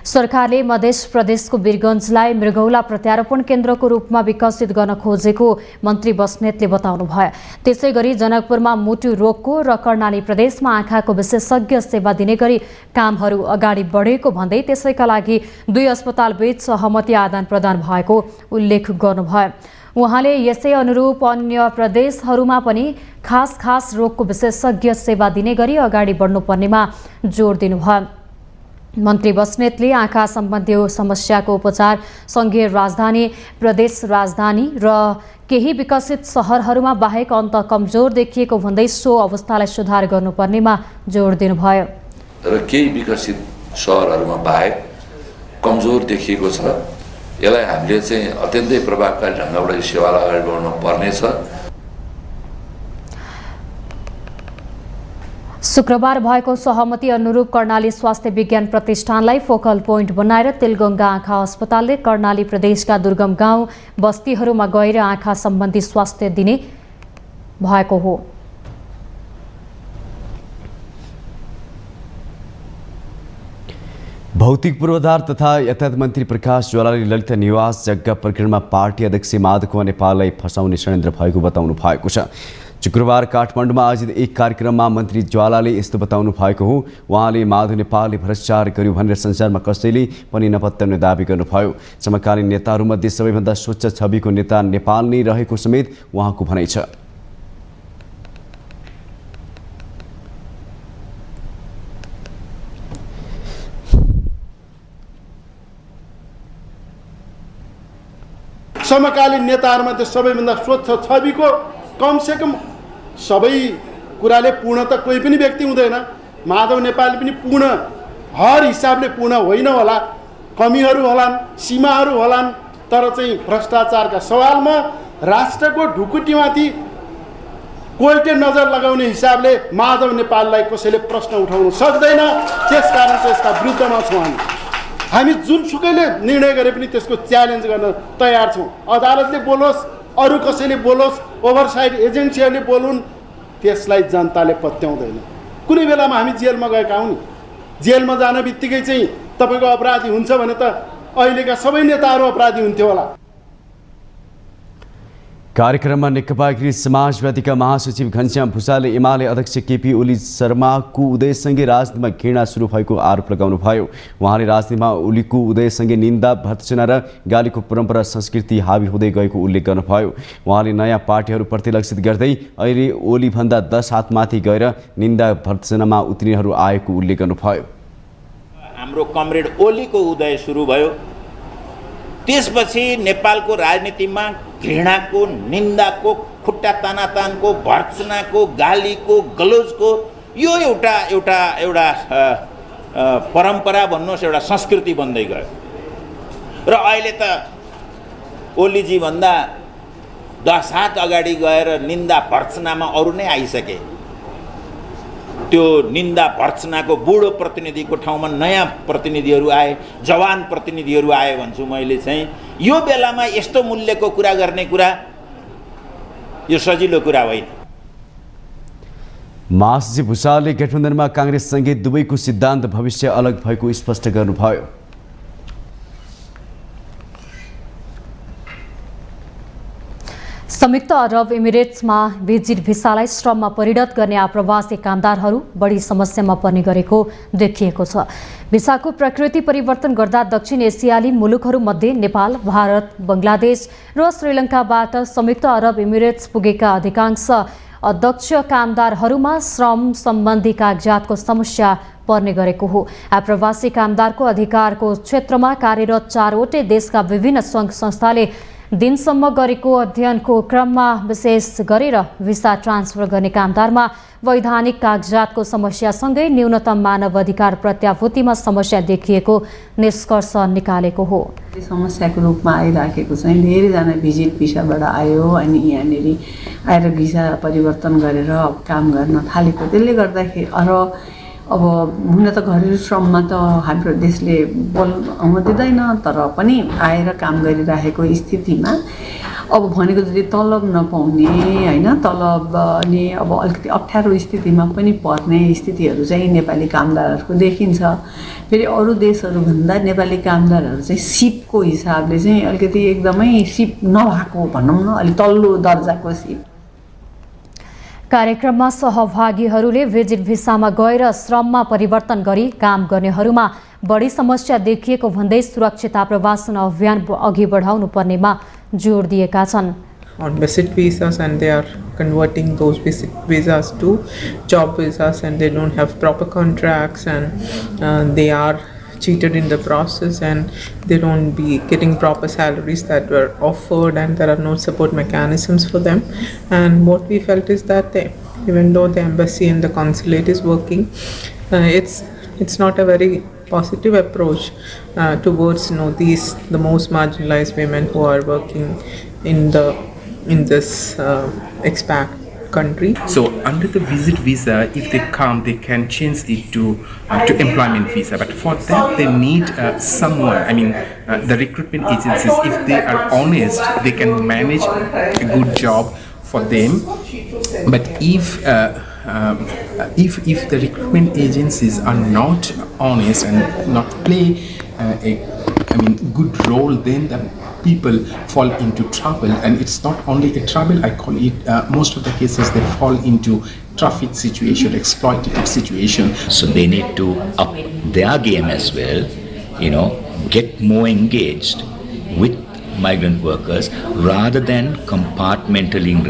सरकारले मध्य प्रदेशको वीरगञ्जलाई मृगौला प्रत्यारोपण केन्द्रको रूपमा विकसित गर्न खोजेको मन्त्री बस्नेतले बताउनु भयो। त्यसै गरी जनकपुरमा मुटु रोगको र कर्णाली प्रदेशमा आँखाको विशेषज्ञ सेवा दिने गरी कामहरू अगाडि बढेको भन्दै त्यसैका लागि दुई अस्पताल बीच सहमति आदान प्रदान भएको उल्लेख गर्नुभयो। उहाँले यसै अनुरूप अन्य प्रदेशहरूमा पनि खास रोगको विशेषज्ञ सेवा दिने गरी अगाडि बढ्नुपर्नेमा जोड दिनुभयो। मन्त्री बस्नेतले आँखा सम्बन्धी समस्याको उपचार संघीय राजधानी, प्रदेश राजधानी र केही विकसित सहरहरूमा बाहेक अन्त कमजोर देखिएको भन्दै सो अवस्थालाई सुधार गर्नुपर्नेमा जोड दिनुभयो। र केही विकसित सहरहरूमा बाहेक कमजोर देखिएको छ, यसलाई हामीले चाहिँ अत्यन्तै प्रभावकारी ढङ्गबाट सेवालाई अगाडि बढाउनु पर्नेछ। शुक्रबार भएको सहमति अनुरूप कर्णाली स्वास्थ्य विज्ञान प्रतिष्ठानलाई फोकल पोइन्ट बनाएर तिलगङ्गा आँखा अस्पतालले कर्णाली प्रदेशका दुर्गम गाउँ बस्तीहरूमा गएर आँखा सम्बन्धी स्वास्थ्य दिने भएको हो। भौतिक पूर्वाधार तथा यातायात मन्त्री प्रकाश ज्वालाले ललित निवास जग्गा प्रकरणमा पार्टी अध्यक्ष माधव नेपाललाई फसाउने षड्यन्त्र भएको बताउनु भएको छ। शुक्रबार काठमाडौँमा आयोजित एक कार्यक्रममा मन्त्री ज्वालाले यस्तो बताउनु भएको हो। उहाँले माधव नेपालले भ्रष्टाचार गर्यो भनेर संसारमा कसैले पनि नपत्याउने दावी गर्नुभयो। समकालीन नेताहरूमध्ये सबैभन्दा स्वच्छ छविको नेता नेपाल नै रहेको समेत उहाँको भनाइ छ। समकालीन नेताहरूमध्ये सबैभन्दा स्वच्छ छविको कमसेकम सबै कुराले पूर्ण त कोही पनि व्यक्ति हुँदैन। माधव नेपाल पनि पूर्ण, हर हिसाबले पूर्ण होइन होला, कमीहरू होलान्, सीमाहरू होलान्, तर चाहिँ भ्रष्टाचारका सवालमा राष्ट्रको ढुकुटीमाथि कोल्टे नजर लगाउने हिसाबले माधव नेपाललाई कसैले प्रश्न उठाउन सक्दैन। त्यसकारण चाहिँ यसका विरुद्धमा छौँ। हामी जुनसुकैले निर्णय गरे पनि त्यसको च्यालेन्ज गर्न तयार छौँ। अदालतले बोलोस्, अरू कसैले बोलोस्, ओभरसाइड एजेन्सीहरूले बोलुन्, त्यसलाई जनताले पत्याउँदैन। कुनै बेलामा हामी जेलमा गएका हौँ नि, जेलमा जान बित्तिकै चाहिँ तपाईँको अपराधी हुन्छ भने त अहिलेका सबै नेताहरू अपराधी हुन्थ्यो होला। कार्यक्रममा नेकपा एकीकृत समाजवादीका महासचिव घनश्याम भुसालले एमाले अध्यक्ष केपी ओली शर्माको उदयसँगै राजनीतिमा घृणा सुरु भएको आरोप लगाउनुभयो। उहाँले राजनीतिमा ओलीको उदयसँगै निन्दा, भर्त्सना र गालीको परम्परा संस्कृति हावी हुँदै गएको उल्लेख गर्नुभयो। उहाँले नयाँ पार्टीहरूप्रति लक्षित गर्दै अहिले ओलीभन्दा 10 हात माथि गएर निन्दा भर्त्सनामा उत्रिनेहरू आएको उल्लेख गर्नुभयो। हाम्रो कमरेड ओलीको उदय सुरु भयो, त्यसपछि नेपालको राजनीतिमा घृणाको, निन्दाको, खुट्टा तानातानको, भर्त्सनाको, गालीको, गलोजको यो एउटा एउटा एउटा परम्परा भन्नुहोस्, एउटा संस्कृति बन्दै गयो। र अहिले त ओलीजी भन्दा 10 हात अगाडि गएर निन्दा भर्त्सनामा अरू नै आइसके। त्यो निन्दा भर्त्सनाको बुढो प्रतिनिधिको ठाउँमा नयाँ प्रतिनिधिहरू आए, जवान प्रतिनिधिहरू आए भन्छु मैले चाहिँ। यो बेलामा यस्तो मूल्यको कुरा गर्ने कुरा यो सजिलो कुरा होइन। महासचिव भुसालले गठबन्धनमा काङ्ग्रेससँगै दुवैको सिद्धान्त भविष्य अलग भएको स्पष्ट गर्नुभयो। संयुक्त अरब इमिरेट्समा भिजिट भिसालाई श्रममा परिणत गर्ने आप्रवासी कामदारहरू बढी समस्यामा पर्ने गरेको देखिएको छ। भिसाको प्रकृति परिवर्तन गर्दा दक्षिण एसियाली मुलुकहरूमध्ये नेपाल, भारत, बङ्गलादेश र श्रीलङ्काबाट संयुक्त अरब इमिरेट्स पुगेका अधिकांश अध्यक्ष कामदारहरूमा श्रम सम्बन्धी कागजातको समस्या पर्ने गरेको हो। आप्रवासी कामदारको अधिकारको क्षेत्रमा कार्यरत 4वटै देशका विभिन्न सङ्घ संस्थाले दिनसम्म गरेको अध्ययनको क्रममा विशेष गरेर भिसा ट्रान्सफर गर्ने कामदारमा वैधानिक कागजातको समस्यासँगै न्यूनतम मानव अधिकार प्रत्याभूतिमा समस्या देखिएको निष्कर्ष निकालेको हो। समस्याको रूपमा आइराखेको चाहिँ धेरैजना भिजिट भिसाबाट आयो अनि यहाँनिर आएर भिसा परिवर्तन गरेर काम गर्न थालेको। त्यसले गर्दाखेरि अब हुन त घरेलु श्रममा त हाम्रो देशले बोलाउन दिँदैन, तर पनि आएर काम गरिरहेको स्थितिमा अब भनेको जति तलब नपाउने होइन, तलब अनि अब अलिकति अप्ठ्यारो स्थितिमा पनि पर्ने स्थितिहरू चाहिँ नेपाली कामदारहरूको देखिन्छ। फेरि अरू देशहरूभन्दा नेपाली कामदारहरू चाहिँ सिपको हिसाबले चाहिँ अलिकति एकदमै सिप नभएको भनौँ न, अलिक तल्लो दर्जाको सिप। कार्यक्रममा सहभागीहरूले भिजिट भिसामा गएर श्रममा परिवर्तन गरी काम गर्नेहरूमा बढी समस्या देखिएको भन्दै सुरक्षित आप्रवासन अभियान अघि बढाउनु पर्नेमा जोड दिएका छन्। On visit visas and they are converting those visit visas to job visas and they don't have proper contracts and they are cheated in the process and they don't be getting proper salaries that were offered and there are no support mechanisms for them. And what we felt is that even though the embassy and the consulate is working, it's not a very positive approach towards the most marginalized women who are working in this expat country. So under the visit visa, if they come, they can change it to employment visa. But for that, they need someone. I mean, the recruitment agencies, if they are honest, they can manage a good job for them. But if the recruitment agencies are not honest and not play good role, then the people fall into trouble. And it's not only a trouble, I call it, most of the cases they fall into traffic situation, exploitative situation. So they need to up their game as well, get more engaged with migrant workers rather than compartmentalizing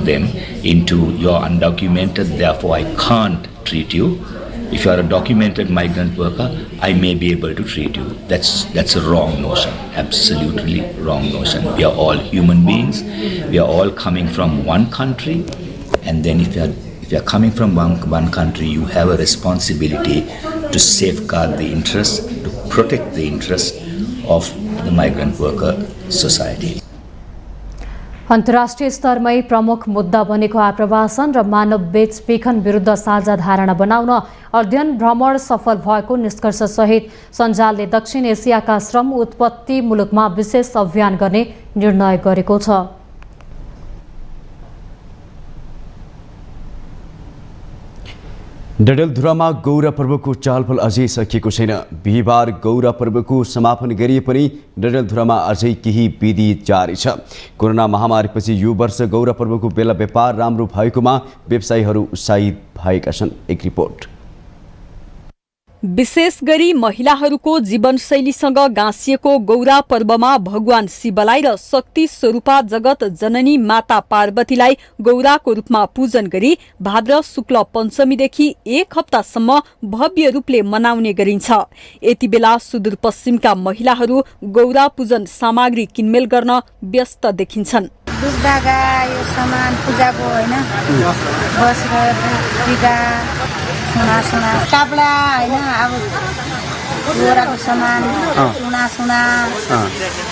them into you're undocumented, therefore I can't treat you. If you are a documented migrant worker, I may be able to treat you. That's a wrong notion, absolutely wrong notion. We are all human beings. We are all coming from one country, and then if you are coming from one country, you have a responsibility to safeguard the interests, to protect the interests of the migrant worker society. अन्तर्राष्ट्रिय स्तरमै प्रमुख मुद्दा बनेको आप्रवासन र मानव बेचबिखन विरुद्ध साझा धारणा बनाउन अध्ययन भ्रमण सफल भएको निष्कर्षसहित सञ्जालले दक्षिण एसियाका श्रम उत्पत्ति मुलुकमा विशेष अभियान गर्ने निर्णय गरेको छ। डडेलधुरामा गौरा पर्वको चालफल अझै सकिएको छैन। बिहिबार गौरा पर्वको समापन गरिए पनि डडेलधुरामा अझै केही विधि जारी छ। कोरोना महामारीपछि यो वर्ष गौरा पर्वको बेला व्यापार राम्रो भएकोमा व्यवसायीहरू उत्साहित भएका छन्। एक रिपोर्ट। विशेष गरी महिलाहरूको जीवनशैलीसँग गाँसिएको गौरा पर्वमा भगवान शिवलाई र शक्ति स्वरूपा जगत जननी माता पार्वतीलाई गौराको रूपमा पूजन गरी भाद्र शुक्ल पञ्चमीदेखि एक हप्तासम्म भव्य रूपले मनाउने गरिन्छ। यति बेला सुदूरपश्चिमका महिलाहरू गौरा पूजन सामग्री किनमेल गर्न व्यस्त देखिन्छन्। दुधधागा यो सामान पूजाको होइन, सुना कपडा होइन, अब गोराको सामान सुना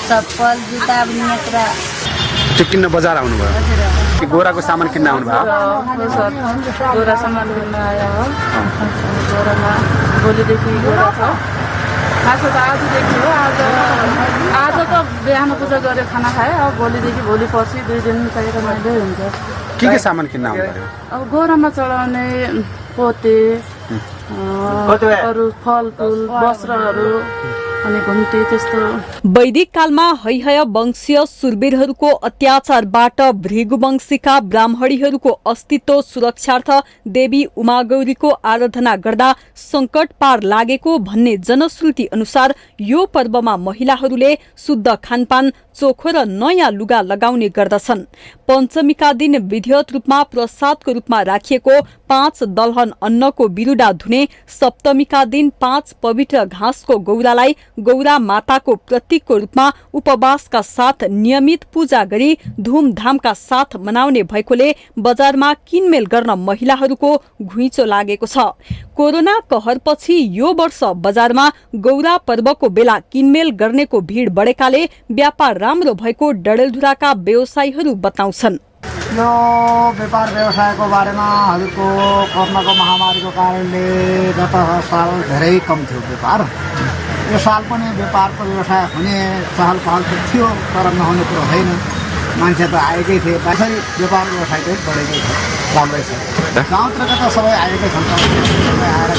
चप्पल जुत्ता भन्ने कुरा त्यो किन्न बजार आउनु भयो। गोराको सामान किन्न आउनु भयो। गोरा सामान किन्न आयो हो। गोरामा भोलिदेखि गोरा छ। खासमा त आजदेखि हो। आज त बिहान पूजा गरेर खाना खाएँ। अब भोलिदेखि भोलि पर्सि 2 दिन चाहिएको मैले हुन्छ। के सामान किन्न आउनु भयो? अब गोरामा चढाउने पोते, अरू फलफुल, वस्त्रहरू, अनि घुम्टे त्यस्तो। वैदिक कालमा हैहय वंशीय सुरवीरहरूको अत्याचारबाट भृगुवंशीका ब्राह्मणीहरूको अस्तित्व सुरक्षार्थ देवी उमागौरीको आराधना गर्दा संकट पार लागेको भन्ने जनश्रुति अनुसार यो पर्वमा महिलाहरूले शुद्ध खानपान, चोखो र नयाँ लुगा लगाउने गर्दछन्। पञ्चमीका दिन विधिवत रूपमा प्रसादको रूपमा राखिएको 5 दलहन अन्नको बिरुडा धुने, सप्तमीका दिन 5 पवित्र घाँसको गौरालाई गौरा माताको प्रतीकको रूपमा उपवासका साथ नियमित पूजा गरी धुमधामका साथ मनाउने भएकोले बजारमा किनमेल गर्न महिलाहरूको घुइँचो लागेको छ। कोरोना कहरपछि यो वर्ष बजारमा गौरा पर्वको बेला किनमेल गर्नेको भीड़ बढेकाले व्यापार राम्रो भएको डडेलधुराका व्यवसायीहरू बताउँछन्। यो व्यापार व्यवसायको बारेमा हजुरको कोरोनाको महामारीको कारणले गत साल धेरै कम थियो व्यापार। यो साल पनि व्यापारको व्यवसाय हुने चहल पहल त थियो, तर नहुने कुरो होइन। मान्छे त आएकै थिए, त्यसरी व्यापार व्यवसाय चाहिँ बढेकै छ, राम्रै छ। गाउँतिरका त सबै आएकै छन्, सबै आएर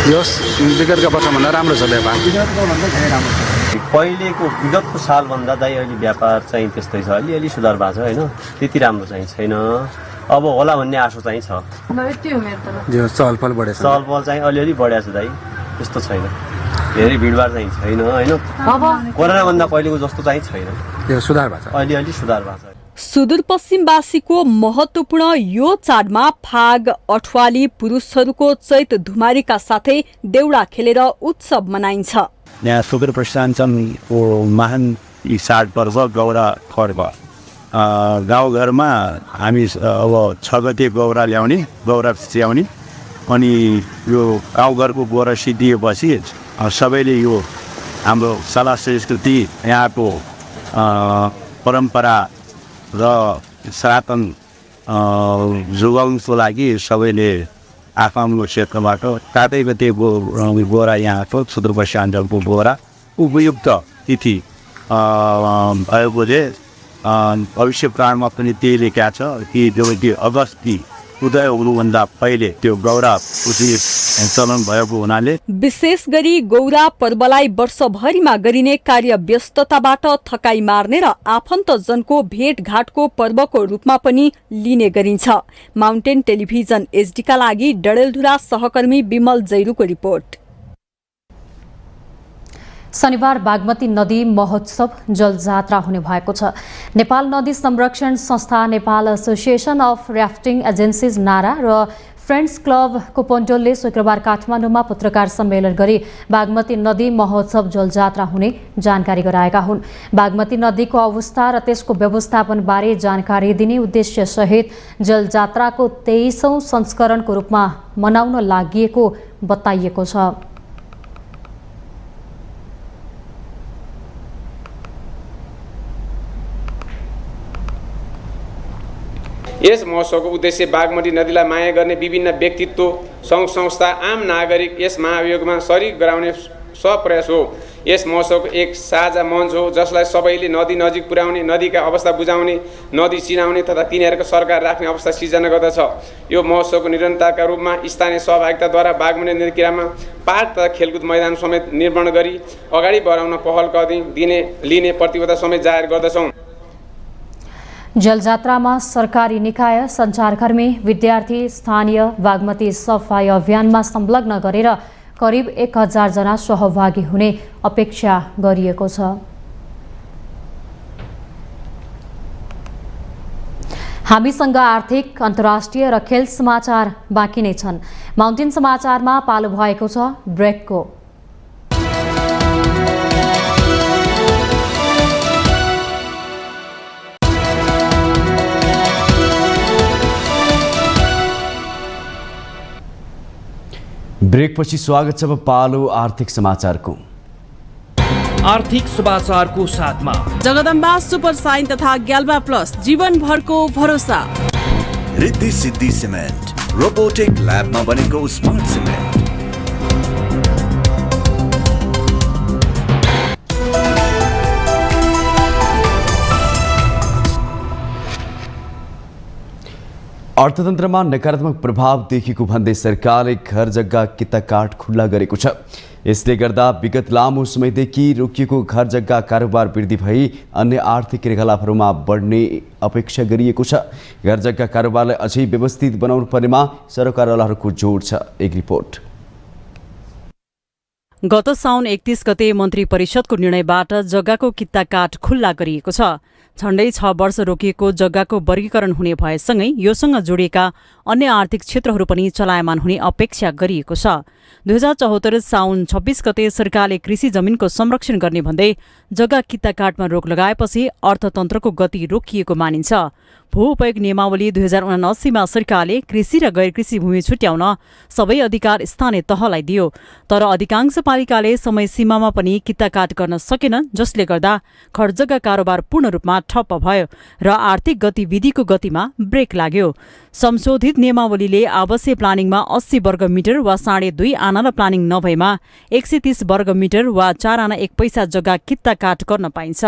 यो विगतका वर्षभन्दा राम्रो छ व्यापार, विगतको भन्दा धेरै राम्रो छ। पहिलेको विगतको सालभन्दा चाहिँ अहिले व्यापार चाहिँ त्यस्तै छ, अलिअलि सुधार भएको छ होइन, त्यति राम्रो चाहिँ छैन। अब होला भन्ने आशा चाहिँ छ। चहलपहल बढेछ, चहलपहल चाहिँ अलिअलि बढेको छ दाइ, त्यस्तो छैन, धेरै भिडभाड चाहिँ छैन होइन। कोरोनाभन्दा पहिलेको जस्तो चाहिँ छैन, सुधार भएको छ, अलिअलि सुधार भएको छ। सुदूरपश्चिमवासीको महत्वपूर्ण यो चाडमा फाग, अठवाली, पुरुषहरूको चैत धुमारीका साथै देउडा खेलेर उत्सव मनाइन्छ। यहाँ सुदूरपश्चिमाञ्चलको महान यी चाडपर्व गौरा पर्व। गाउँघरमा हामी अब 6 गते गौरा ल्याउने, गौरा स्याउने, अनि यो गाउँघरको गौरा सिद्धिएपछि सबैले यो हाम्रो कला संस्कृति, यहाँको परम्परा र सनातन जोगाउनको लागि सबैले आफ्नो क्षेत्रबाट 7 गते गोरा यहाँको सुदूरपश्चिमाञ्चलको गोरा उपयुक्त तिथि भएकोले भविष्य प्राणमा पनि त्यही लेखेको छ कि जो अगस्ती उदय हुनुभन्दा पहिले त्यो गौरा उचित चलन भएको हुनाले विशेष गरी गौरा पर्वलाई वर्षभरिमा गरिने कार्य व्यस्तताबाट थकाइ मार्ने र आफन्तजनको भेटघाटको पर्वको रूपमा पनि लिने गरिन्छ। माउन्टेन टेलिभिजन एचडीका लागि डडेलधुरा सहकर्मी विमल जैरूको रिपोर्ट। शनिबार बागमती नदी महोत्सव जलजात्रा हुने भएको छ। नेपाल नदी संरक्षण संस्था, Nepal association of rafting agencies नारा र फ्रेन्ड्स क्लब कोपन्डोलले शुक्रबार काठमाडौँमा पत्रकार सम्मेलन गरी बागमती नदी महोत्सव जलजात्रा हुने जानकारी गराएका हुन्। बागमती नदीको अवस्था र त्यसको व्यवस्थापनबारे जानकारी दिने उद्देश्यसहित जलजात्राको 23औं संस्करणको रूपमा मनाउन लागि बताइएको छ। यस महोत्सवको उद्देश्य बागमती नदीलाई माया गर्ने विभिन्न व्यक्तित्व, सङ्घ संस्था, आम नागरिक यस महाभियोगमा सरिक गराउने सप्रयास हो। यस महोत्सवको एक साझा मञ्च हो जसलाई सबैले नदी नजिक पुर्याउने, नदीका अवस्था बुझाउने, नदी चिनाउने तथा तिनीहरूको सरकार राख्ने अवस्था सिर्जना गर्दछ। यो महोत्सवको निरन्तरताका रूपमा स्थानीय सहभागिताद्वारा बागमती नदी किनारमा पार्क तथा खेलकुद मैदान समेत निर्माण गरी अगाडि बढाउन पहल लिने प्रतिबद्धता समेत जाहेर गर्दछौँ। जलजात्रामा सरकारी निकाय, सञ्चारकर्मी, विद्यार्थी, स्थानीय बागमती सफाई अभियानमा संलग्न गरेर करिब 1000 जना सहभागी हुने अपेक्षा गरिएको छ। हामीसँग आर्थिक, अन्तर्राष्ट्रिय र खेल समाचार बाँकी नै छन्। माउन्टेन समाचारमा पालो भएको छ ब्रेकको। ब्रेकपछि स्वागत छ। पालो आर्थिक समाचारको। आर्थिक समाचारको साथमा जगदम्बा सुपर साइन तथा ग्याल्बा प्लस, जीवनभरको भरोसा। रिद्धि सिद्धि सिमेन्ट, रोबोटिक ल्याबमा बनेको स्मार्ट सिमेन्ट। अर्थतन्त्रमा नकारात्मक प्रभाव देखेको भन्दै सरकारले घर जग्गा किताकाट खुल्ला गरेको छ। यसले गर्दा विगत लामो समयदेखि रोकिएको घर जग्गा कारोबार वृद्धि भई अन्य आर्थिक क्रियाकलापहरूमा बढ्ने अपेक्षा गरिएको छ। घर जग्गा कारोबारलाई अझै व्यवस्थित बनाउनु पर्नेमा सरकारवालाहरूको जोड छ। एक रिपोर्ट। गत साउन 31 गते मन्त्री परिषदको निर्णयबाट जग्गाको किताकाट खुल्ला गरिएको छ। झण्डै 6 वर्ष रोकिएको जग्गाको वर्गीकरण हुने भएसँगै योसँग जोडिएका अन्य आर्थिक क्षेत्रहरू पनि चलायमान हुने अपेक्षा गरिएको छ। 2074 साउन 26 गते सरकारले कृषि जमिनको संरक्षण गर्ने भन्दै जग्गा किताकाटमा रोक लगाएपछि अर्थतन्त्रको गति रोकिएको मानिन्छ। भू उपयोग नियमावली 2079 मा सरकारले कृषि र गैर कृषि भूमि छुट्याउन सबै अधिकार स्थानीय तहलाई दियो, तर अधिकांश पालिकाले समय सीमामा पनि किताकाट गर्न सकेनन्, जसले गर्दा घर जग्गा कारोबार पूर्ण रूपमा ठप्प भयो र आर्थिक गतिविधिको गतिमा ब्रेक लाग्यो। संशोधित नियमावलीले आवासीय प्लानिङमा 80 वर्ग मिटर वा 2.5 आना र प्लानिङ नभएमा 130 वर्ग मिटर वा 4 आना 1 पैसा जग्गा किताकाट गर्न पाइन्छ।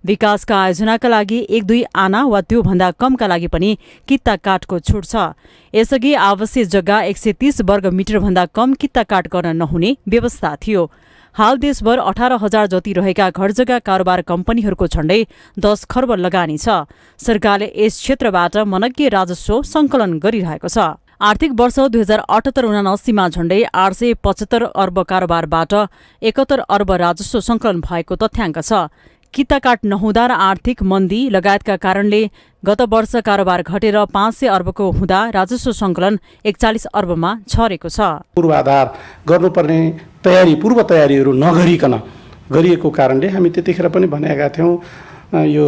विकासका आयोजनाका लागि 1-2 आना वा त्योभन्दा कमका लागि पनि किताकाटको छुट छ। यसअघि आवासीय जग्गा 130 वर्ग मिटर भन्दा कम किताकाट गर्न नहुने व्यवस्था थियो। हाल देशभर 18,000 जति रहेका घर जग्गा कारोबार कम्पनीहरूको झण्डै 10 खर्ब लगानी छ। सरकारले यस क्षेत्रबाट मनज्ञ राजस्व सङ्कलन गरिरहेको छ। आर्थिक वर्ष 2078-79 मा झण्डै 875 अर्ब कारोबारबाट 71 अर्ब राजस्व सङ्कलन भएको तथ्याङ्क छ। किताकाट नहुँदा र आर्थिक मन्दी लगायतका कारणले गत वर्ष कारोबार घटेर 500 अर्बको हुँदा राजस्व सङ्कलन 41 अर्बमा झरेको छ। पूर्वाधार गर्नुपर्ने पूर्व तयारीहरू नगरिकन गरिएको कारणले हामी त्यतिखेर पनि भनेका थियौँ यो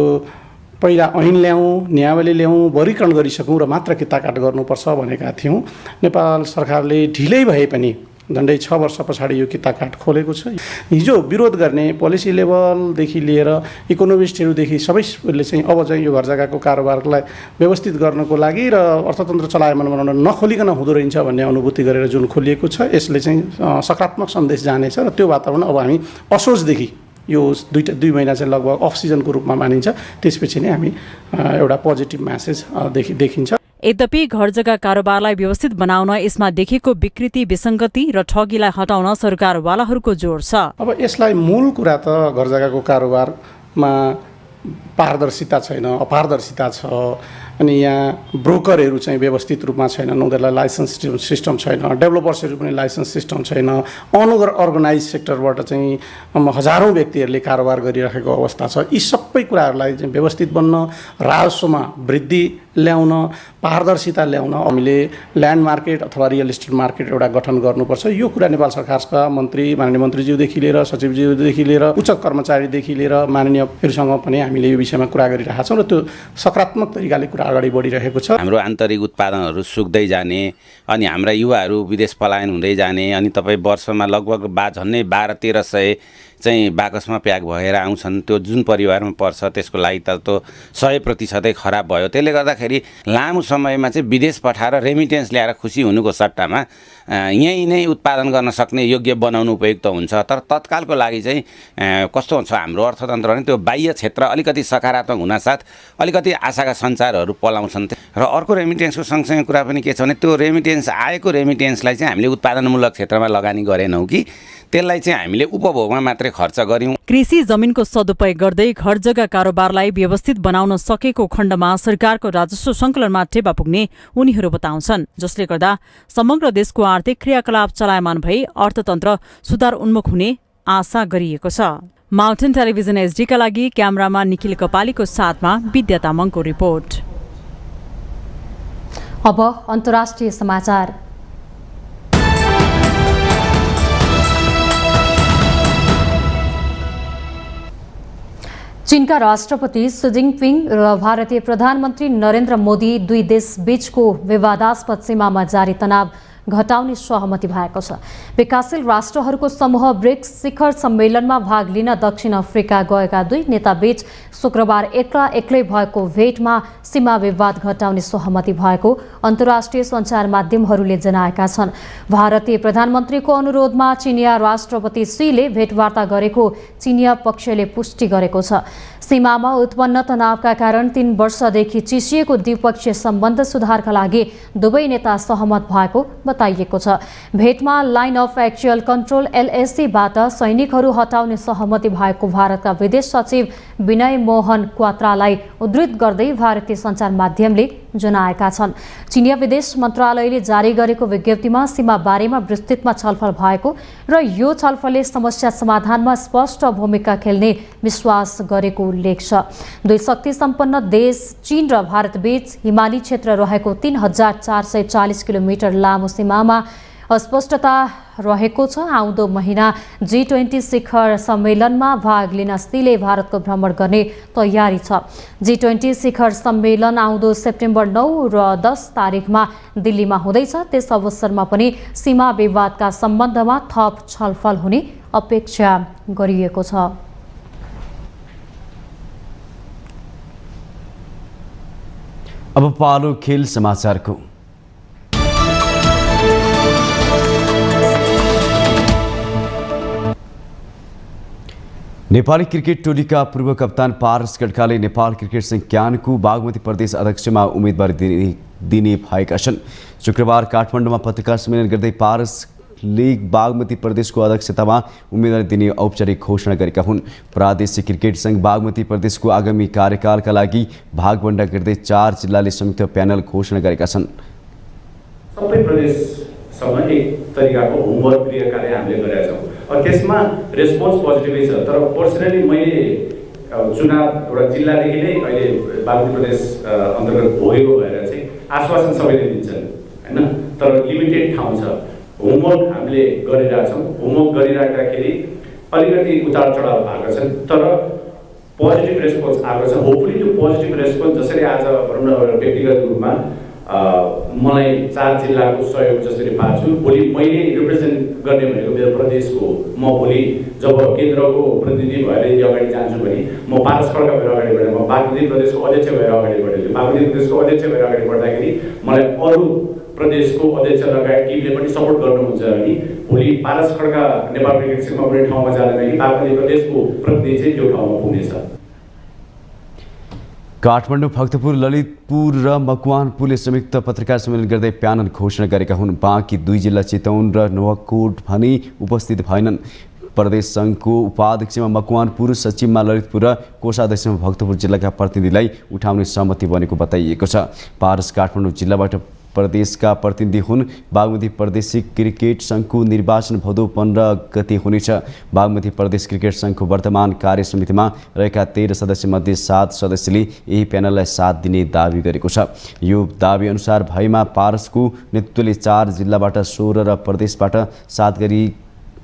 पहिला ऐन ल्याउँ, नियमावली ल्याउँ, वर्गीकरण गरिसकौँ र मात्र किताकाट गर्नुपर्छ भनेका थियौँ। नेपाल सरकारले ढिलै भए पनि झन्डै 6 वर्ष पछाडि यो किताकाट खोलेको छ। हिजो विरोध गर्ने पोलिसी लेभलदेखि लिएर इकोनोमिस्टहरूदेखि सबैले चाहिँ अब चाहिँ यो घर जग्गाको कारोबारलाई व्यवस्थित गर्नको लागि र अर्थतन्त्र चलायमान बनाउन नखोलिकन हुँदो रहेछ भन्ने अनुभूति गरेर जुन खोलिएको छ, यसले चाहिँ सकारात्मक सन्देश जानेछ र त्यो वातावरण अब हामी असोजदेखि यो 2 महिना चाहिँ लगभग अफ सिजनको रूपमा मानिन्छ, त्यसपछि नै हामी एउटा पोजिटिभ म्यासेज देखिन्छ। यद्यपि घर जग्गा कारोबारलाई व्यवस्थित बनाउन यसमा देखेको विकृति, विसङ्गति र ठगीलाई हटाउन सरकारवालाहरूको जोड छ। अब यसलाई मूल कुरा त घर जग्गाको कारोबारमा पारदर्शिता छैन, अपारदर्शिता छ। अनि यहाँ ब्रोकरहरू चाहिँ व्यवस्थित रूपमा छैनन्, उनीहरूलाई लाइसेन्स सिस्टम छैन, डेभलपर्सहरू पनि लाइसेन्स सिस्टम छैन। अर्गनाइज सेक्टरबाट चाहिँ हजारौँ व्यक्तिहरूले कारोबार गरिरहेको अवस्था छ। यी सबै कुराहरूलाई चाहिँ व्यवस्थित बन्न, राजस्वमा वृद्धि ल्याउन, पारदर्शिता ल्याउन हामीले ल्यान्ड मार्केट अथवा रियल इस्टेट मार्केट एउटा गठन गर्नुपर्छ। यो कुरा नेपाल सरकारका मन्त्री, माननीय मन्त्रीज्यूदेखि लिएर सचिवज्यूदेखि लिएर उच्च कर्मचारीदेखि लिएर माननीयहरूसँग पनि हामीले यो विषयमा कुरा गरिरहेका छौँ र त्यो सकारात्मक तरिकाले कुरा अगाडि बढिरहेको छ। हाम्रो आन्तरिक उत्पादनहरू सुक्दै जाने अनि हाम्रा युवाहरू विदेश पलायन हुँदै जाने अनि तपाईँ वर्षमा लगभग झन्डै 1200-1300 चाहिँ बाकसमा प्याक भएर आउँछन्। त्यो जुन परिवारमा पर्छ त्यसको लागि त 100% खराब भयो। त्यसले गर्दाखेरि लामो समयमा चाहिँ विदेश पठाएर रेमिटेन्स ल्याएर खुसी हुनुको सट्टामा यहीँ नै उत्पादन गर्न सक्ने योग्य बनाउनु उपयुक्त हुन्छ। तर तत्कालको लागि चाहिँ कस्तो हुन्छ हाम्रो अर्थतन्त्र भने त्यो बाह्य क्षेत्र अलिकति सकारात्मक हुनासाथ अलिकति आशाका सञ्चारहरू पलाउँछन्। र अर्को रेमिटेन्सको सँगसँगै कुरा पनि के छ भने त्यो रेमिटेन्स आएको रेमिटेन्सलाई चाहिँ हामीले उत्पादनमूलक क्षेत्रमा लगानी गरेनौँ कि त्यसलाई चाहिँ हामीले उपभोगमा मात्रै खर्च गर्यौँ। कृषि जमिनको सदुपयोग गर्दै घर जग्गा कारोबारलाई व्यवस्थित बनाउन सकेको खण्डमा सरकारको राजस्व सङ्कलनमा टेवा पुग्ने उनीहरू बताउँछन्, जसले गर्दा समग्र देशको आर्थिक क्रियाकलाप चलायमान भई अर्थतन्त्र सुधार उन्मुख हुने आशा गरिएको छ। माउन्टेन टेलिभिजन एसडीका लागि क्यामेरामा निखिल कपालीको साथमा विद्या तामाङको रिपोर्ट। अब अन्तर्राष्ट्रिय समाचार। चीनका राष्ट्रपति सी जिनपिङ र भारतीय प्रधानमन्त्री नरेन्द्र मोदी दुई देश बीचको विवादास्पद सीमामा जारी तनाव घटाउने सहमति भएको छ। विकासशील राष्ट्रहरूको समूह ब्रिक्स शिखर सम्मेलनमा भाग लिन दक्षिण अफ्रिका गएका दुई नेताबीच शुक्रबार एक्लै भएको भेटमा सीमा विवाद घटाउने सहमति भएको अन्तर्राष्ट्रिय सञ्चार माध्यमहरूले जनाएका छन्। भारतीय प्रधानमन्त्रीको अनुरोधमा चीनिया राष्ट्रपति सीले भेटवार्ता गरेको चीनिया पक्षले पुष्टि गरेको छ। सीमामा उत्पन्न तनावका कारण 3 वर्षदेखि चिसिएको द्विपक्षीय सम्बन्ध सुधारका लागि दुवै नेता सहमत भएको बताइएको छ। भेटमा लाइन अफ एक्चुअल कन्ट्रोल LACबाट सैनिकहरू हटाउने सहमति भएको भारतका विदेश सचिव विनय मोहन क्वात्रालाई उद्धृत गर्दै भारतीय सञ्चार माध्यमले जनाएका छन्। चिनिया विदेश मन्त्रालयले जारी गरेको विज्ञप्तिमा सीमा बारेमा विस्तृतमा छलफल भएको र यो छलफलले समस्या समाधानमा स्पष्ट भूमिका खेल्ने विश्वास गरेको उल्लेख छ। दुई शक्ति सम्पन्न देश चीन र भारत बीच हिमाली क्षेत्र रहेको 3440 किलोमिटर लामो सीमामा अस्पष्टता रहेको छ। आउँदो महिना G20 शिखर सम्मेलनमा भाग लिन सीले भारतको भ्रमण गर्ने तयारी छ। G20 शिखर सम्मेलन आउँदो सेप्टेम्बर 9 र 10 तारिखमा दिल्लीमा हुँदैछ। त्यस अवसरमा पनि सीमा विवादका सम्बन्धमा थप छलफल हुने अपेक्षा गरिएको छ। अब पालो खेल समाचारको। नेपाली क्रिकेट टोलीका पूर्व कप्तान पारस खड्काले नेपाल क्रिकेट संघ क्यानको बागमती प्रदेश अध्यक्षमा उम्मेदवारी दिने भएका छन्। शुक्रबार काठमाडौँमा पत्रकार सम्मेलन गर्दै पारसले बागमती प्रदेशको अध्यक्षतामा उम्मेदवारी दिने औपचारिक घोषणा गरेका हुन्। प्रादेशिक क्रिकेट संघ बागमती प्रदेशको आगामी कार्यकालका लागि भागभण्डा गर्दै 4 जिल्लाले संयुक्त प्यानल घोषणा गरेका छन्। सबै प्रदेशसँग एक तरिकाको होमवर्क क्रिया कार्य हामीले गरेका छौँ और त्यसमा रेस्पोन्स पोजिटिभै छ। तर पर्सनली मैले चुनाव एउटा जिल्लादेखि नै अहिले बागमती प्रदेश अन्तर्गत भोगेको भएर चाहिँ आश्वासन सबैले दिन्छन् हैन, तर लिमिटेड ठाउँ छ। होमवर्क हामीले गरिरहेछौँ। होमवर्क गरिराख्दाखेरि अलिकति उतार चढाव भएको छ, तर पोजिटिभ रेस्पोन्स आएको छ। होपफुली त्यो पोजिटिभ रेस्पोन्स जसरी आज भनौँ न व्यक्तिगत रूपमा मलाई 4 जिल्लाको सहयोग जसरी पाएको छु, भोलि मैले रिप्रेजेन्ट गर्ने भनेको मेरो प्रदेशको म भोलि जब केन्द्रको प्रतिनिधि भएर यदि अगाडि जान्छु भने म पारस खड्का भएर अगाडि बढेर म बागमती प्रदेशको अध्यक्ष भएर अगाडि बढेँ। बागमती प्रदेशको अध्यक्ष भएर अगाडि बढ्दाखेरि मलाई अरू प्रदेशको अध्यक्ष लगायत टिमले पनि सपोर्ट गर्नुहुन्छ भने भोलि पारस खड्का नेपाल क्रिकेट संघमा कुनै ठाउँमा जाँदैन कि बागमती प्रदेशको प्रतिनिधि चाहिँ त्यो ठाउँमा पुग्नेछ। काठमाडौँ, भक्तपुर, ललितपुर र मकवानपुरले संयुक्त पत्रकार सम्मेलन गर्दै प्यानल घोषणा गरेका हुन्। बाँकी 2 जिल्ला चितवन र नुवाकोट भने उपस्थित भएनन्। प्रदेश संघको उपाध्यक्षमा मकवानपुर, सचिवमा ललितपुर र कोषाध्यक्षमा भक्तपुर जिल्लाका प्रतिनिधिलाई उठाउने सहमति बनेको बताइएको छ। पारस काठमाडौँ जिल्लाबाट प्रदेशका प्रतिनिधि हुन्। बागमती प्रादेशिक क्रिकेट संघको निर्वाचन भदौ 15 गते हुनेछ। बागमती प्रदेश क्रिकेट संघको वर्तमान कार्य समितिमा रहेका 13 सदस्यमध्ये 7 सदस्यले यही प्यानललाई साथ दिने दावी गरेको छ। यो दावी अनुसार भएमा पारसको नेतृत्वले 4 जिल्लाबाट 16 र प्रदेशबाट 7 गरी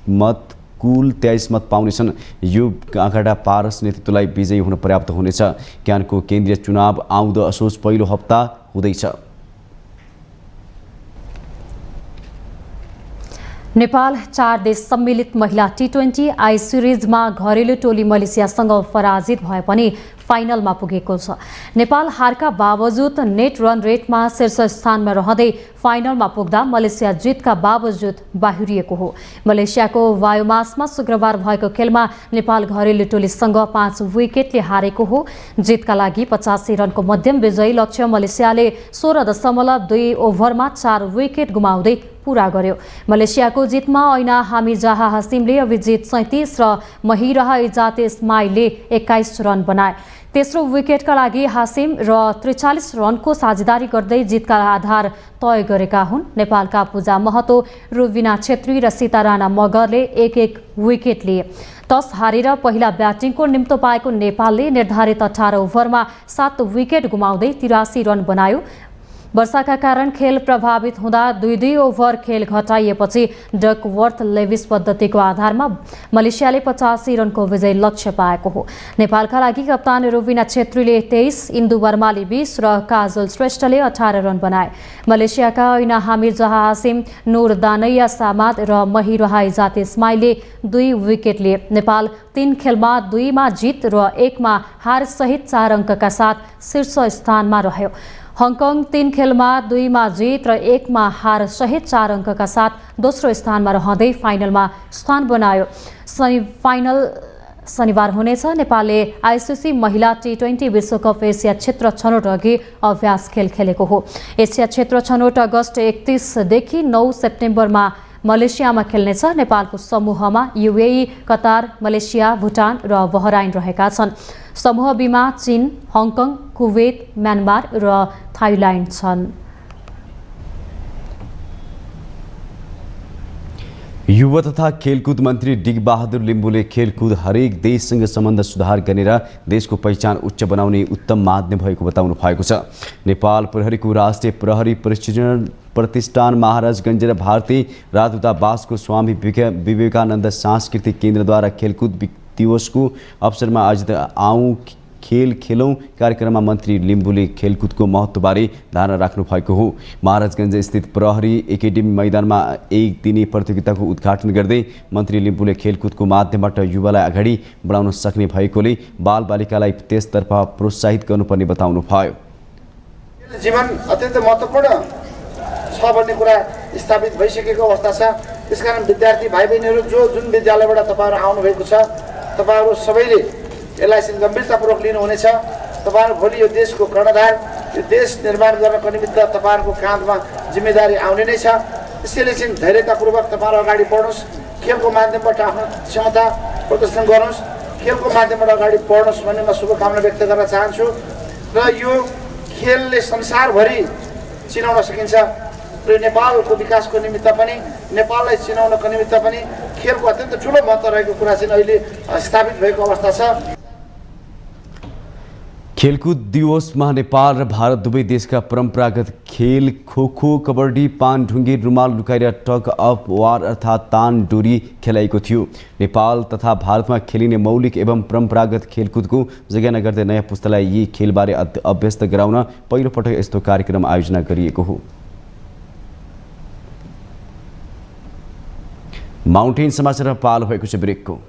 मत कुल 23 मत पाउनेछन्। यो आँकडा पारस नेतृत्वलाई विजयी हुन पर्याप्त हुनेछ। क्यानको केन्द्रीय चुनाव आउँदो असोज पहिलो हप्ता हुँदैछ। नेपाल 4 देश सम्मिलित महिला T20 आई सिरिजमा घरेलु टोली मलेसियासँग पराजित भए पनि फाइनलमा पुगेको छ। नेपाल हारका बावजुद नेट रन रेटमा शीर्ष स्थानमा रहँदै फाइनलमा पुग्दा मलेसिया जितका बावजुद बाहिरिएको हो। मलेसियाको वायुमासमा शुक्रबार भएको खेलमा नेपाल घरेलु टोलीसँग 5 विकेटले हारेको हो। जितका लागि 85 रनको मध्यम विजयी लक्ष्य मलेसियाले 16.2 ओभरमा 4 विकेट गुमाउँदै पूरा गर्यो। मलेसियाको जितमा ऐना हामिजाहा हसिमले अभिजित 37 र महिराहा इजाते इस्माइलले 21 रन बनाए। तेस्रो विकेटका लागि हासिम र 43 रनको साझेदारी गर्दै जितका आधार तय गरेका हुन्। नेपालका पूजा महतो, रुबिना छेत्री र सीता राणा मगरले 1-1 विकेट लिए। टस हारेर पहिला ब्याटिङको निम्तो पाएको नेपालले निर्धारित 18 ओभरमा 7 विकेट गुमाउँदै 83 रन बनायो। वर्षाका कारण खेल प्रभावित हुँदा 2-2 ओभर खेल घटाइएपछि डकवर्थ लेविस पद्धतिको आधारमा मलेसियाले 85 रनको विजय लक्ष्य पाएको हो। नेपालका लागि कप्तान रुबिना छेत्रीले 23, इन्दु वर्माले 20 र काजल श्रेष्ठले 18 रन बनाए। मलेसियाका ऐना हामिजाहा हासिम, नूर दानैया सामाद र महिराहा इजाते इस्माइलले 2 विकेट लिए। नेपाल 3 खेलमा 2 मा जित र 1 मा हार सहित 4 अङ्कका साथ शीर्ष स्थानमा रह्यो। हङकङ 3 खेलमा 2 मा जित र 1 मा हार सहित 4 अङ्कका साथ दोस्रो स्थानमा रहँदै फाइनलमा स्थान बनायो। शनिबार हुनेछ। नेपालले आइसिसी महिला T20 विश्वकप एसिया क्षेत्र छनौट अघि अभ्यास खेल खेलेको हो। एसिया क्षेत्र छनौट अगस्त 31 देखि 9 सेप्टेम्बरमा मलेसियामा खेल्नेछ। नेपालको समूहमा UAE, कतार, मलेसिया, भुटान र बहराइन रहेका छन्। समूह बीमा चीन, हङकङ, कुवेत, म्यानमार र थाइल्यान्ड छन्। युवा तथा खेलकुद मन्त्री डिग बहादुर लिम्बुले खेलकुद हरेक देशसँग सम्बन्ध सुधार गर्ने र देशको पहिचान उच्च बनाउने उत्तम माध्यम भएको बताउनु भएको छ। नेपाल प्रहरीको राष्ट्रिय प्रहरी प्रशिक्षण प्रतिष्ठान महाराजगञ्ज र भारतीय राजदूतावासको स्वामी विवेकानन्द सांस्कृतिक केन्द्रद्वारा खेलकुद दिवसको अवसरमा आयोजित आउँ खेल खेलौँ कार्यक्रममा मन्त्री लिम्बुले खेलकुदको महत्त्वबारे धारणा राख्नु भएको हो। महाराजगञ्ज स्थित प्रहरी एकाडेमी मैदानमा एक दिने प्रतियोगिताको उद्घाटन गर्दै मन्त्री लिम्बुले खेलकुदको माध्यमबाट युवालाई अगाडि बढाउन सक्ने भएकोले बालबालिकालाई त्यसतर्फ प्रोत्साहित गर्नुपर्ने बताउनु भयो। जीवन अत्यन्त महत्त्वपूर्ण छ भन्ने कुरा स्थापित भइसकेको अवस्था छ। त्यसकारण विद्यार्थी भाइ बहिनीहरू जुन विद्यालयबाट तपाईँहरू आउनुभएको छ, तपाईँहरू सबैले यसलाई चाहिँ गम्भीरतापूर्वक लिनुहुनेछ। तपाईँहरू भोलि यो देशको कर्णधार, यो देश निर्माण गर्नको निमित्त तपाईँहरूको काँधमा जिम्मेदारी आउने नै छ। त्यसैले चाहिँ धैर्यतापूर्वक तपाईँहरू अगाडि बढ्नुहोस्, खेलको माध्यमबाट आफ्नो क्षमता प्रदर्शन गर्नुहोस्, खेलको माध्यमबाट अगाडि बढ्नुहोस् भन्ने म शुभकामना व्यक्त गर्न चाहन्छु। र यो खेलले संसारभरि चिनाउन सकिन्छ र नेपालको विकासको निमित्त पनि, नेपाललाई चिनाउनको निमित्त पनि खेलको अत्यन्त ठुलो महत्त्व रहेको कुरा चाहिँ अहिले स्थापित भएको अवस्था छ। खेलकुद दिवसमा नेपाल र भारत दुवै देशका परम्परागत खेल खो-खो, कबड्डी, पानढुङ्गे, रुमाल लुकाएर टग अफ वार अर्थात् तान डोरी खेलाइएको थियो। नेपाल तथा भारतमा खेलिने मौलिक एवं परम्परागत खेलकुदको जगेर्ना गर्दै नयाँ पुस्तालाई यी खेलबारे अभ्यस्त गराउन पहिलोपटक यस्तो कार्यक्रम आयोजना गरिएको हो। माउन्टेन समाचार पालो भएको छ ब्रेकको।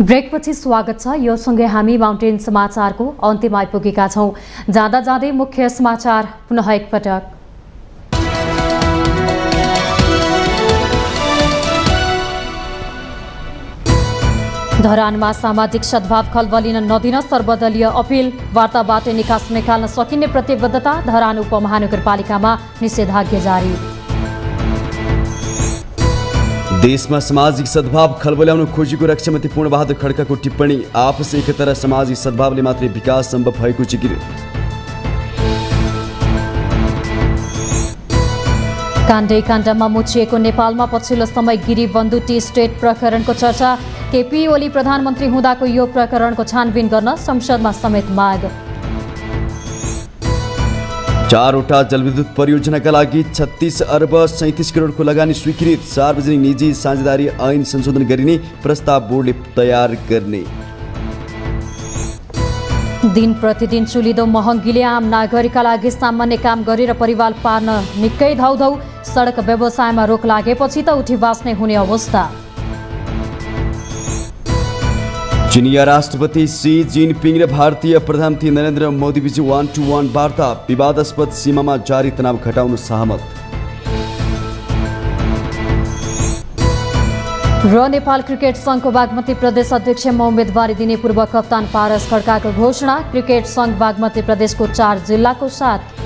ब्रेकपछि स्वागत छ। यो सँगै हामी माउन्टेन समाचारको अन्त्यमा आइपुगेका छौँ। जाँदा जाँदै मुख्य समाचार पुनः एकपटक। धरानमा सामाजिक सद्भाव खलबलिन नदिन सर्वदलीय अपिल, वार्ताबाट निकास निकाल्न सकिने प्रतिबद्धता। धरान उपमहानगरपालिकामा निषेधाज्ञा जारी। देशमा सामाजिक सद्भाव खलबल्याउन खोजेको रक्षामन्त्री पूर्णबहादुर खड्काको टिप्पणी, आपसी एकता र सामाजिक सद्भावले मात्रै विकास सम्भव भएको जिकिर। काण्डै काण्डमा मुछिएको नेपालमा पछिल्लो समय गिरिबन्धु टी स्टेट प्रकरणको चर्चा। केपी ओली प्रधानमन्त्री हुँदाको यो प्रकरणको छानबिन गर्न संसदमा समेत माग। 4वटा जलविद्युत परियोजनाका लागि 36 अर्ब 37 करोडको लगानी स्वीकृत। सार्वजनिक निजी साझेदारी ऐन संशोधन गरिने प्रस्ताव बोर्डले तयार गर्ने। दिन प्रतिदिन चुलिदो महँगीले आम नागरिकका लागि सामान्य काम गरेर परिवार पार्न निकै धौधौ। सडक व्यवसायमा रोक लागेपछि त उठी बाँच्ने हुने अवस्था। चिनिया राष्ट्रपति सी जिनपिङ र भारतीय प्रधानमन्त्री नरेन्द्र मोदीबीच 1-to-1 वार्ता। विवादास्पद सीमामा जारी तनाव घटाउन सहमत। र नेपाल क्रिकेट सङ्घको बागमती प्रदेश अध्यक्षमा उम्मेदवारी दिने पूर्व कप्तान पारस खड्काको घोषणा। क्रिकेट सङ्घ बागमती प्रदेशको 4 जिल्लाको साथ।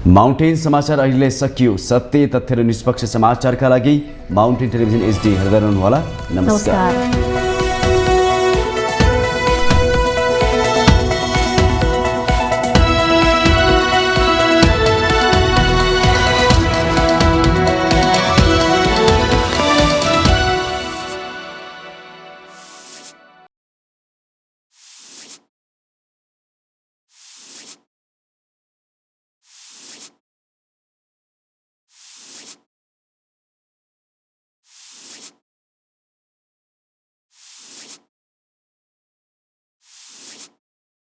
माउन्टेन समाचार अहिले सकियो। सत्य, तथ्य र निष्पक्ष समाचारका लागि माउन्टेन टेलिभिजन HD हेर्दै रहनुहोला। नमस्कार।